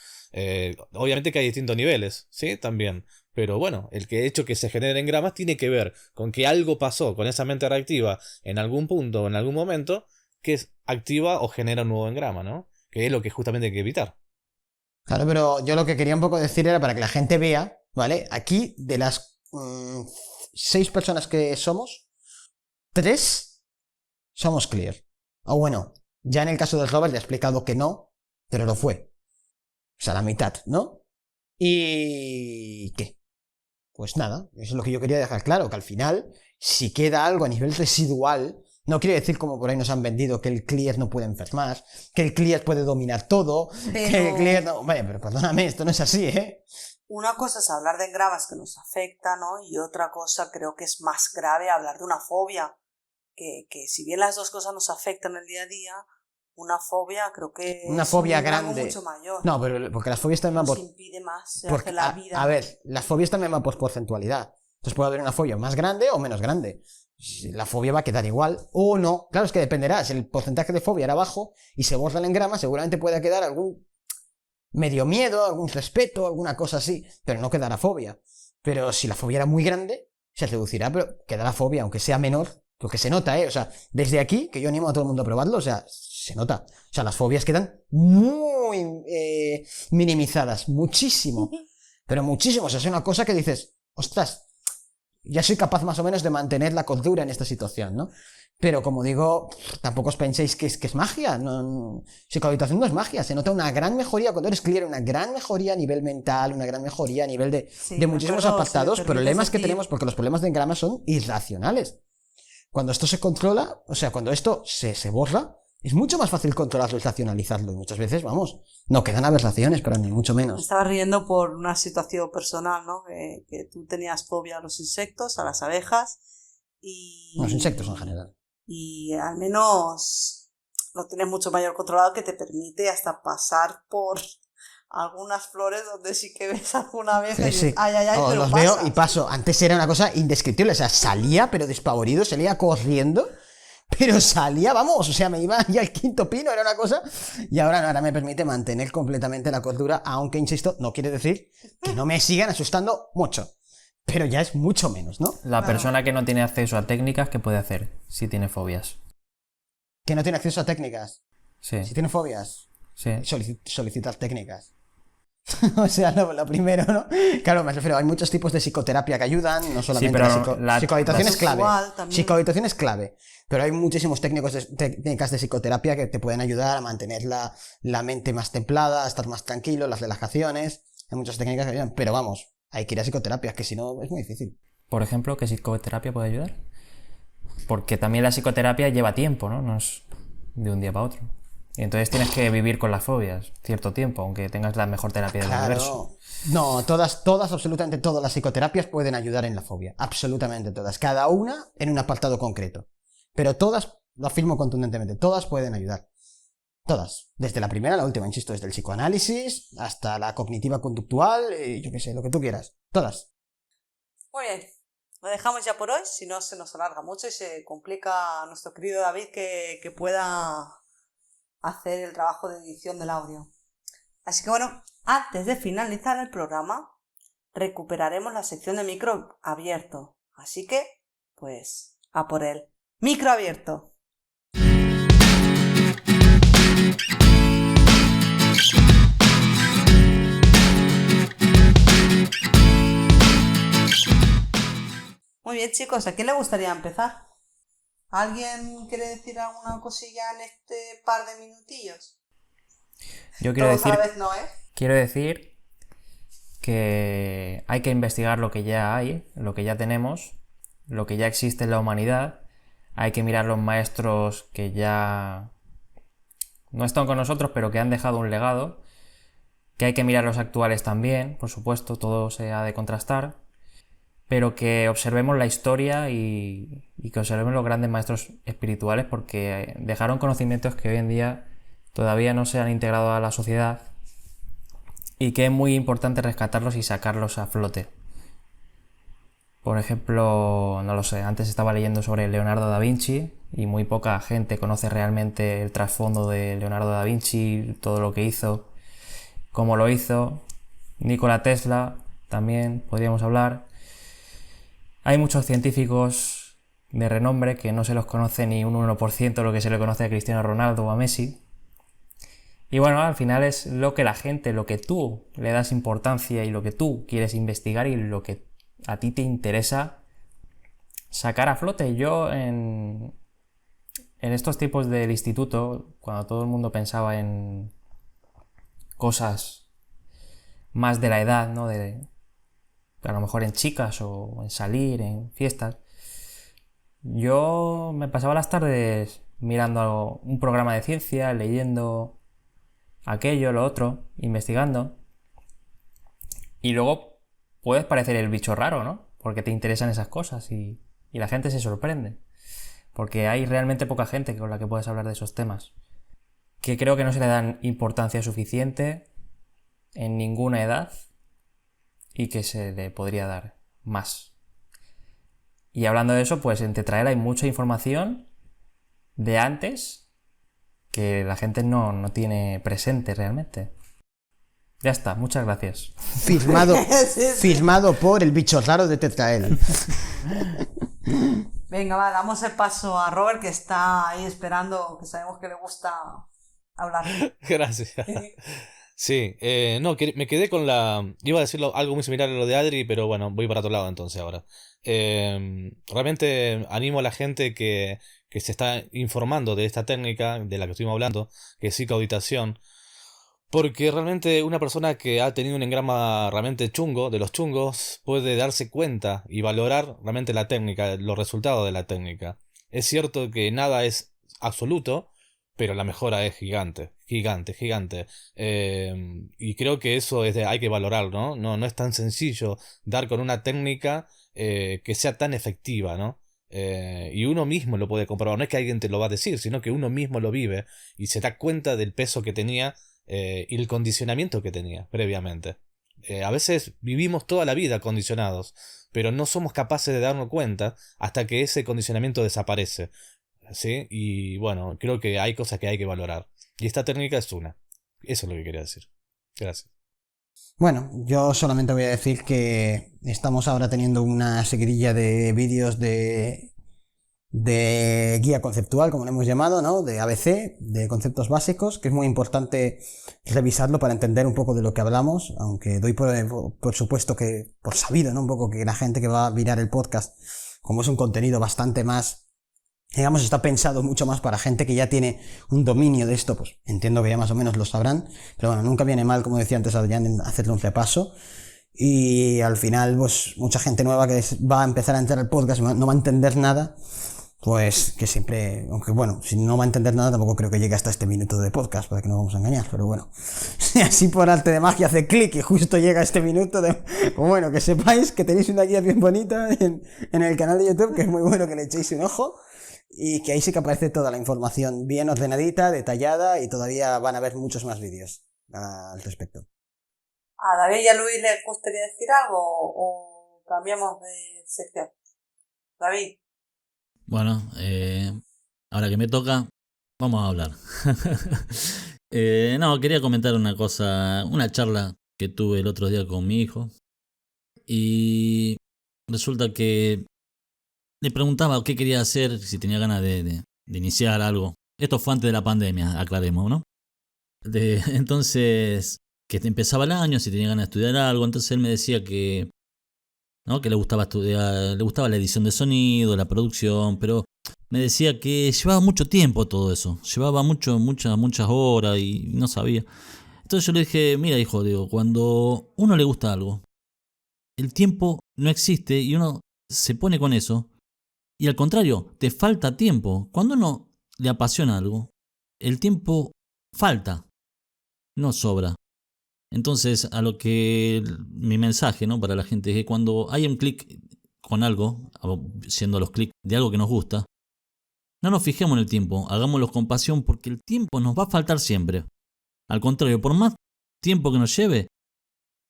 S4: Obviamente que hay distintos niveles, ¿sí? También. Pero bueno, el hecho que se generen engramas tiene que ver con que algo pasó con esa mente reactiva en algún punto o en algún momento que activa o genera un nuevo engrama, ¿no? Que es lo que justamente hay que evitar.
S2: Claro, pero yo lo que quería un poco decir era para que la gente vea, ¿vale? Aquí, de las 6 personas que somos, 3 somos clear. O bueno, ya en el caso de Robert le he explicado que no, pero lo fue. O sea, la mitad, ¿no? ¿Y qué? Pues nada, eso es lo que yo quería dejar claro, que al final, si queda algo a nivel residual, no quiere decir, como por ahí nos han vendido, que el clear no puede enfermar, que el clear puede dominar todo, que el clear no... Vaya, pero perdóname, esto no es así, ¿eh?
S1: Una cosa es hablar de engramas que nos afectan, ¿no? Y otra cosa creo que es más grave hablar de una fobia, que si bien las dos cosas nos afectan el día a día, una fobia creo que
S2: una
S1: es
S2: fobia
S1: un rango
S2: grande.
S1: mucho mayor.
S2: No, pero porque las fobias también van por...
S1: Nos impide más
S2: porque,
S1: hacer la vida.
S2: A ver, las fobias también van por porcentualidad. Entonces puede haber una fobia más grande o menos grande. La fobia va a quedar igual o no. Claro, es que dependerá. Si el porcentaje de fobia era bajo y se borra el engrama, seguramente puede quedar algún medio miedo, algún respeto, alguna cosa así, pero no quedará fobia. Pero si la fobia era muy grande, se reducirá, pero quedará fobia, aunque sea menor, porque se nota, O sea, desde aquí, que yo animo a todo el mundo a probarlo, o sea, se nota. O sea, las fobias quedan muy minimizadas, muchísimo. Pero muchísimo. O sea, es una cosa que dices, ostras, ya soy capaz más o menos de mantener la cordura en esta situación, ¿no? Pero como digo, tampoco os penséis que es magia. Psicohabitación no es magia. Se nota una gran mejoría cuando eres clear, una gran mejoría a nivel mental, una gran mejoría a nivel de muchísimos apartados. Problemas que tenemos, porque los problemas de engrama son irracionales. Cuando esto se controla, o sea, cuando esto se borra, es mucho más fácil controlarlo y racionalizarlo. Y muchas veces, vamos, no quedan aberraciones, pero ni mucho
S1: Me
S2: menos.
S1: estaba riendo por una situación personal, ¿no? Que tú tenías fobia a los insectos, a las abejas y...
S2: Los insectos en general.
S1: Y al menos lo tienes mucho mayor controlado, que te permite hasta pasar por algunas flores donde sí que ves alguna abeja y dices, ay,
S2: Oh,
S1: pero
S2: los
S1: pasas.
S2: veo y paso. Antes era una cosa indescriptible. O sea, salía, pero despavorido, salía corriendo. Pero salía, vamos, o sea, me iba ya al quinto pino, era una cosa. Y ahora no, ahora me permite mantener completamente la cordura, aunque, insisto, no quiere decir que no me sigan asustando mucho. Pero ya es mucho menos, ¿no?
S6: La persona que no tiene acceso a técnicas, ¿qué puede hacer si tiene fobias?
S2: Que no tiene acceso a técnicas.
S6: Sí,
S2: Si tiene fobias,
S6: sí.
S2: solicitar técnicas. O sea, lo primero, ¿no? Claro, me refiero, hay muchos tipos de psicoterapia que ayudan, no solamente
S6: pero
S2: psicohabitación es clave.
S1: Igual, también.
S2: Psicohabitación es clave, pero hay muchísimos técnicas de psicoterapia que te pueden ayudar a mantener la mente más templada, a estar más tranquilo, las relajaciones. Hay muchas técnicas que ayudan, pero vamos, hay que ir a psicoterapia, que si no es muy difícil.
S6: Por ejemplo, ¿qué psicoterapia puede ayudar? Porque también la psicoterapia lleva tiempo, ¿no? No es de un día para otro. Y entonces tienes que vivir con las fobias cierto tiempo, aunque tengas la mejor terapia del universo.
S2: No, absolutamente todas las psicoterapias pueden ayudar en la fobia. Absolutamente todas. Cada una en un apartado concreto. Pero todas, lo afirmo contundentemente, todas pueden ayudar. Todas. Desde la primera a la última, insisto, desde el psicoanálisis hasta la cognitiva conductual, yo qué sé, lo que tú quieras. Todas.
S1: Muy bien, lo dejamos ya por hoy, si no se nos alarga mucho y se complica a nuestro querido David que pueda hacer el trabajo de edición del audio. Así que bueno, antes de finalizar el programa, recuperaremos la sección de micro abierto. Así que, pues, a por él. Micro abierto. Muy bien, chicos, ¿a quién le gustaría empezar? ¿Alguien quiere decir alguna cosilla en este par de minutillos?
S6: Yo quiero
S1: Todos
S6: decir,
S1: a la vez no, ¿eh?
S6: quiero decir que hay que investigar lo que ya hay, lo que ya tenemos, lo que ya existe en la humanidad. Hay que mirar los maestros que ya no están con nosotros, pero que han dejado un legado. Que hay que mirar los actuales también, por supuesto, todo se ha de contrastar. Pero que observemos la historia y que observemos los grandes maestros espirituales, porque dejaron conocimientos que hoy en día todavía no se han integrado a la sociedad y que es muy importante rescatarlos y sacarlos a flote. Por ejemplo, no lo sé, antes estaba leyendo sobre Leonardo da Vinci y muy poca gente conoce realmente el trasfondo de Leonardo da Vinci, todo lo que hizo, cómo lo hizo. Nikola Tesla también podríamos hablar. Hay muchos científicos de renombre que no se los conoce ni un 1% lo que se le conoce a Cristiano Ronaldo o a Messi. Y bueno, al final es lo que la gente, lo que tú le das importancia y lo que tú quieres investigar y lo que a ti te interesa sacar a flote. Yo en estos tiempos del instituto, cuando todo el mundo pensaba en cosas más de la edad, ¿no? A lo mejor en chicas o en salir, en fiestas, yo me pasaba las tardes mirando un programa de ciencia, leyendo aquello, lo otro, investigando, y luego puedes parecer el bicho raro, ¿no? Porque te interesan esas cosas y la gente se sorprende, porque hay realmente poca gente con la que puedes hablar de esos temas, que creo que no se le dan importancia suficiente en ninguna edad y que se le podría dar más. Y hablando de eso, pues en Tetrael hay mucha información de antes que la gente no tiene presente realmente. Ya está, muchas gracias.
S2: Firmado por el bicho raro de Tetrael.
S1: Venga, va, damos el paso a Robert, que está ahí esperando, que sabemos que le gusta hablar.
S4: Gracias. Sí, no, me quedé con la... Iba a decirlo algo muy similar a lo de Adri, pero bueno, voy para otro lado entonces ahora. Realmente animo a la gente que se está informando de esta técnica de la que estuvimos hablando, que es psicoauditación, porque realmente una persona que ha tenido un engrama realmente chungo, de los chungos, puede darse cuenta y valorar realmente la técnica, los resultados de la técnica. Es cierto que nada es absoluto, pero la mejora es gigante, gigante, gigante. Y creo que eso hay que valorar, ¿no? No es tan sencillo dar con una técnica que sea tan efectiva, ¿no? Y uno mismo lo puede comprobar, no es que alguien te lo va a decir, sino que uno mismo lo vive y se da cuenta del peso que tenía y el condicionamiento que tenía previamente. A veces vivimos toda la vida condicionados, pero no somos capaces de darnos cuenta hasta que ese condicionamiento desaparece, ¿sí? Y bueno, creo que hay cosas que hay que valorar. Y esta técnica es una. Eso es lo que quería decir. Gracias.
S2: Bueno, yo solamente voy a decir que estamos ahora teniendo una seguidilla de vídeos de guía conceptual, como lo hemos llamado, ¿no? De ABC, de conceptos básicos, que es muy importante revisarlo para entender un poco de lo que hablamos, aunque doy por supuesto que, por sabido, ¿no? Un poco que la gente que va a mirar el podcast, como es un contenido bastante más, digamos, está pensado mucho más para gente que ya tiene un dominio de esto, pues entiendo que ya más o menos lo sabrán, pero bueno, nunca viene mal, como decía antes Adrián, hacerle un repaso. Y al final, pues mucha gente nueva que va a empezar a entrar al podcast no va a entender nada, pues que siempre, aunque bueno, si no va a entender nada tampoco creo que llegue hasta este minuto de podcast, para que no vamos a engañar, pero bueno, si así por arte de magia hace clic y justo llega este minuto, pues bueno, que sepáis que tenéis una guía bien bonita en el canal de YouTube, que es muy bueno que le echéis un ojo, y que ahí sí que aparece toda la información bien ordenadita, detallada, y todavía van a haber muchos más vídeos al respecto.
S1: ¿A David y a Luis les gustaría decir algo o cambiamos de sección? David.
S3: Bueno, ahora que me toca, vamos a hablar. No, quería comentar una cosa, una charla que tuve el otro día con mi hijo. Y resulta que le preguntaba qué quería hacer, si tenía ganas de iniciar algo. Esto fue antes de la pandemia, aclaremos, ¿no? Entonces, que empezaba el año, si tenía ganas de estudiar algo. Entonces él me decía que, ¿no? Que le gustaba estudiar, le gustaba la edición de sonido, la producción, pero me decía que llevaba mucho tiempo todo eso, llevaba muchas horas y no sabía. Entonces yo le dije, mira hijo, digo, cuando uno le gusta algo, el tiempo no existe y uno se pone con eso, y al contrario, te falta tiempo. Cuando uno le apasiona algo, el tiempo falta, no sobra. Entonces, a lo que mi mensaje, ¿no? Para la gente es que cuando hay un clic con algo, siendo los clics de algo que nos gusta, no nos fijemos en el tiempo, hagámoslo con pasión porque el tiempo nos va a faltar siempre. Al contrario, por más tiempo que nos lleve,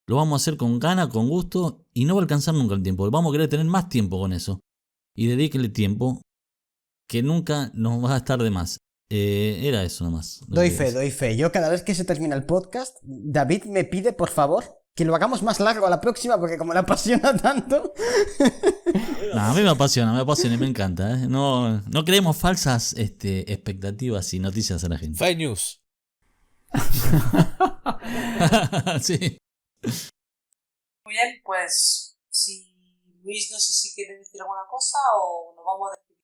S3: lo vamos a hacer con ganas, con gusto y no va a alcanzar nunca el tiempo. Vamos a querer tener más tiempo con eso. Y dedíquele tiempo que nunca nos va a estar de más. Era eso nomás.
S2: Doy fe. Yo cada vez que se termina el podcast, David me pide, por favor, que lo hagamos más largo a la próxima, porque como le apasiona tanto...
S3: No, a mí me apasiona y me encanta. No creemos falsas expectativas y noticias a la gente.
S4: Fake news.
S3: Sí.
S1: Muy bien, pues si Luis no sé si quiere decir alguna cosa o nos vamos a despedir.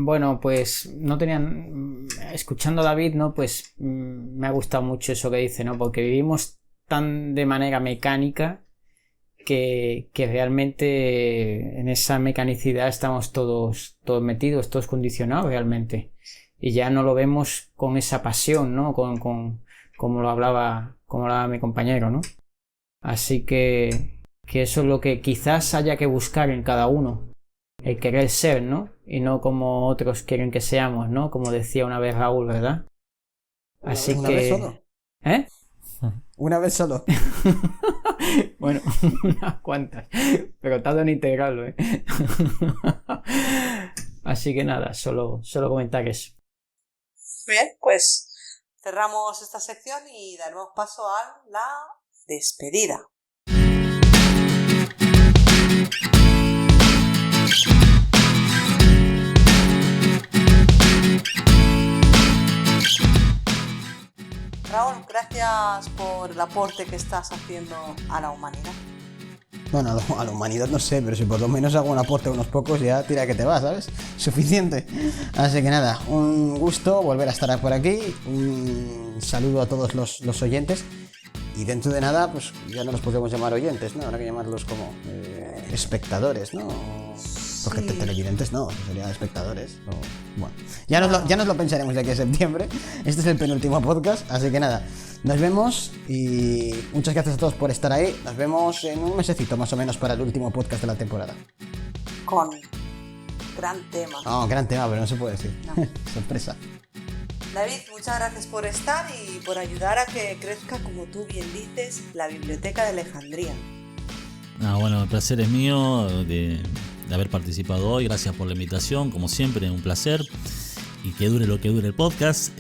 S5: Bueno, pues no tenían... Escuchando a David, ¿no? Pues me ha gustado mucho eso que dice, ¿no? Porque vivimos tan de manera mecánica que realmente en esa mecanicidad estamos todos metidos, todos condicionados realmente. Y ya no lo vemos con esa pasión, ¿no? Como lo hablaba mi compañero, ¿no? Así que eso es lo que quizás haya que buscar en cada uno. El querer ser, ¿no? Y no como otros quieren que seamos, ¿no? Como decía una vez Raúl, ¿verdad? Así
S2: ¿Una
S5: que...
S2: vez solo?
S5: ¿Eh?
S2: Una vez solo.
S5: Bueno, unas cuantas. Pero tardo en integrarlo, ¿eh? Así que nada, solo comentar eso.
S1: Bien, pues cerramos esta sección y daremos paso a la despedida. gracias por el aporte que estás haciendo a la humanidad.
S2: Bueno, a la humanidad no sé, pero si por lo menos hago un aporte a unos pocos, ya tira que te vas, ¿sabes? Suficiente. Así que nada, un gusto volver a estar por aquí. Un saludo a todos los oyentes. Y dentro de nada, pues ya no los podemos llamar oyentes, ¿no? Habrá que llamarlos como espectadores, ¿no? Porque televidentes no, serían espectadores. Bueno, ya nos lo pensaremos de aquí a septiembre. Este es el penúltimo podcast, así que nada, nos vemos y muchas gracias a todos por estar ahí. Nos vemos en un mesecito más o menos para el último podcast de la temporada.
S1: Con gran tema.
S2: No, gran tema, pero no se puede decir.
S1: No.
S2: Sorpresa.
S1: David, muchas gracias por estar y por ayudar a que crezca, como tú bien dices, la Biblioteca de Alejandría.
S3: Bueno, el placer es mío de haber participado hoy. Gracias por la invitación, como siempre, un placer. Y que dure lo que dure el podcast.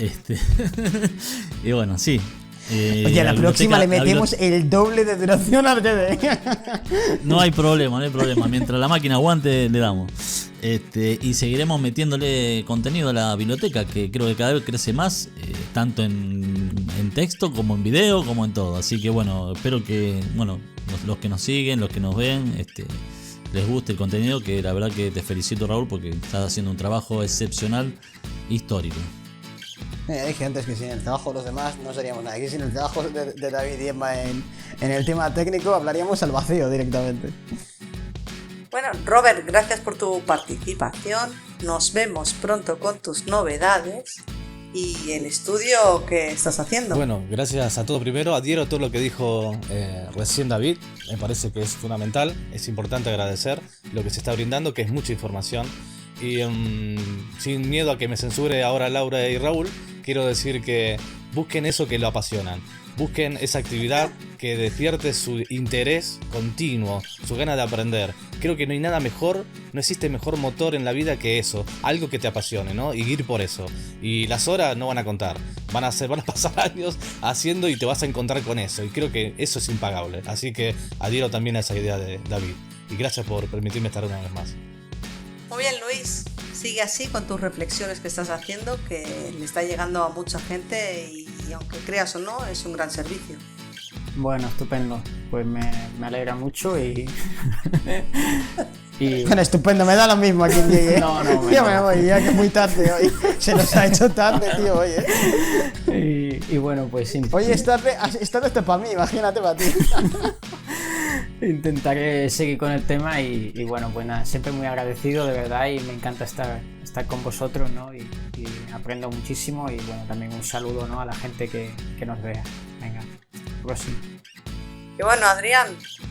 S3: Y bueno, sí.
S2: Oye, a la próxima le metemos el doble de duración al DD.
S3: No hay problema. Mientras la máquina aguante, le damos. Y seguiremos metiéndole contenido a la biblioteca, que creo que cada vez crece más, tanto en texto como en video, como en todo. Así que bueno, espero que los que nos siguen, los que nos ven, les guste el contenido, que la verdad que te felicito, Raúl, porque estás haciendo un trabajo excepcional, histórico.
S2: Dije antes que sin el trabajo de los demás no seríamos nada. Aquí sin el trabajo de David y Emma en el tema técnico hablaríamos al vacío directamente.
S1: Bueno, Robert, gracias por tu participación. Nos vemos pronto con tus novedades y el estudio que estás haciendo.
S4: Bueno, gracias a todo. Primero, adhiero a todo lo que dijo recién David. Me parece que es fundamental. Es importante agradecer lo que se está brindando, que es mucha información. Y sin miedo a que me censure ahora Laura y Raúl, quiero decir que busquen eso que lo apasionan. Busquen esa actividad que despierte su interés continuo, su gana de aprender. Creo que no hay nada mejor, no existe mejor motor en la vida que eso. Algo que te apasione, ¿no? Y ir por eso. Y las horas no van a contar. Van a pasar años haciendo y te vas a encontrar con eso. Y creo que eso es impagable. Así que adhiero también a esa idea de David. Y gracias por permitirme estar una vez más.
S1: Muy bien, Luis. Sigue así con tus reflexiones que estás haciendo, que le está llegando a mucha gente y aunque creas o no, es un gran servicio.
S5: Bueno, estupendo. Pues me alegra mucho y
S2: Bueno, estupendo, me da lo mismo a quien llegue.
S5: No,
S2: yo me voy, ya que es muy tarde hoy. Se nos ha hecho tarde, tío, oye.
S5: Y bueno, pues sí.
S2: Oye, es tarde esto para mí, imagínate para ti.
S5: Intentaré seguir con el tema y bueno, pues nada, siempre muy agradecido, de verdad, y me encanta estar con vosotros, ¿no? Y aprendo muchísimo y bueno, también un saludo, ¿no? A la gente que nos vea. Venga, próximo.
S1: Y bueno, Adrián,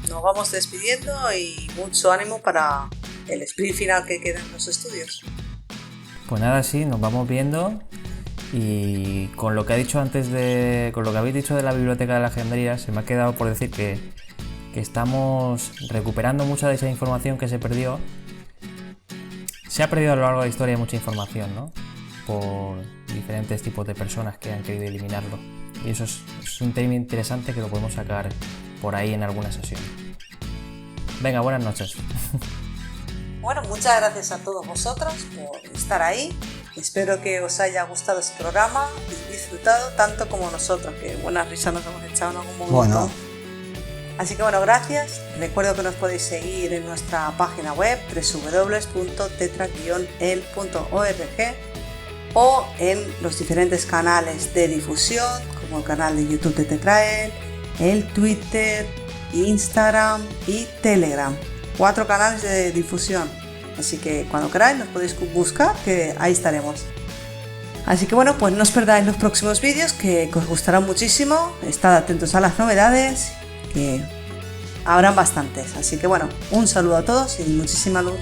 S1: nos vamos despidiendo y mucho ánimo para el sprint final que queda en los estudios.
S6: Pues nada, sí, nos vamos viendo. Y con lo que habéis dicho de la Biblioteca de Alejandría, se me ha quedado por decir que estamos recuperando mucha de esa información que se perdió. Se ha perdido a lo largo de la historia mucha información, ¿no? Por diferentes tipos de personas que han querido eliminarlo. Y eso es un tema interesante que lo podemos sacar por ahí en alguna sesión. Venga, buenas noches.
S1: Bueno, muchas gracias a todos vosotros por estar ahí. Espero que os haya gustado este programa y disfrutado tanto como nosotros, que buenas risas nos hemos echado en algún momento.
S2: Bueno.
S1: Así que bueno, gracias. Recuerdo que nos podéis seguir en nuestra página web www.tetra-el.org o en los diferentes canales de difusión, como el canal de YouTube de Tetrael, el Twitter, Instagram y Telegram. 4 canales de difusión. Así que cuando queráis nos podéis buscar, que ahí estaremos. Así que bueno, pues no os perdáis los próximos vídeos, que os gustarán muchísimo. Estad atentos a las novedades, que habrán bastantes. Así que bueno, un saludo a todos y muchísima luz.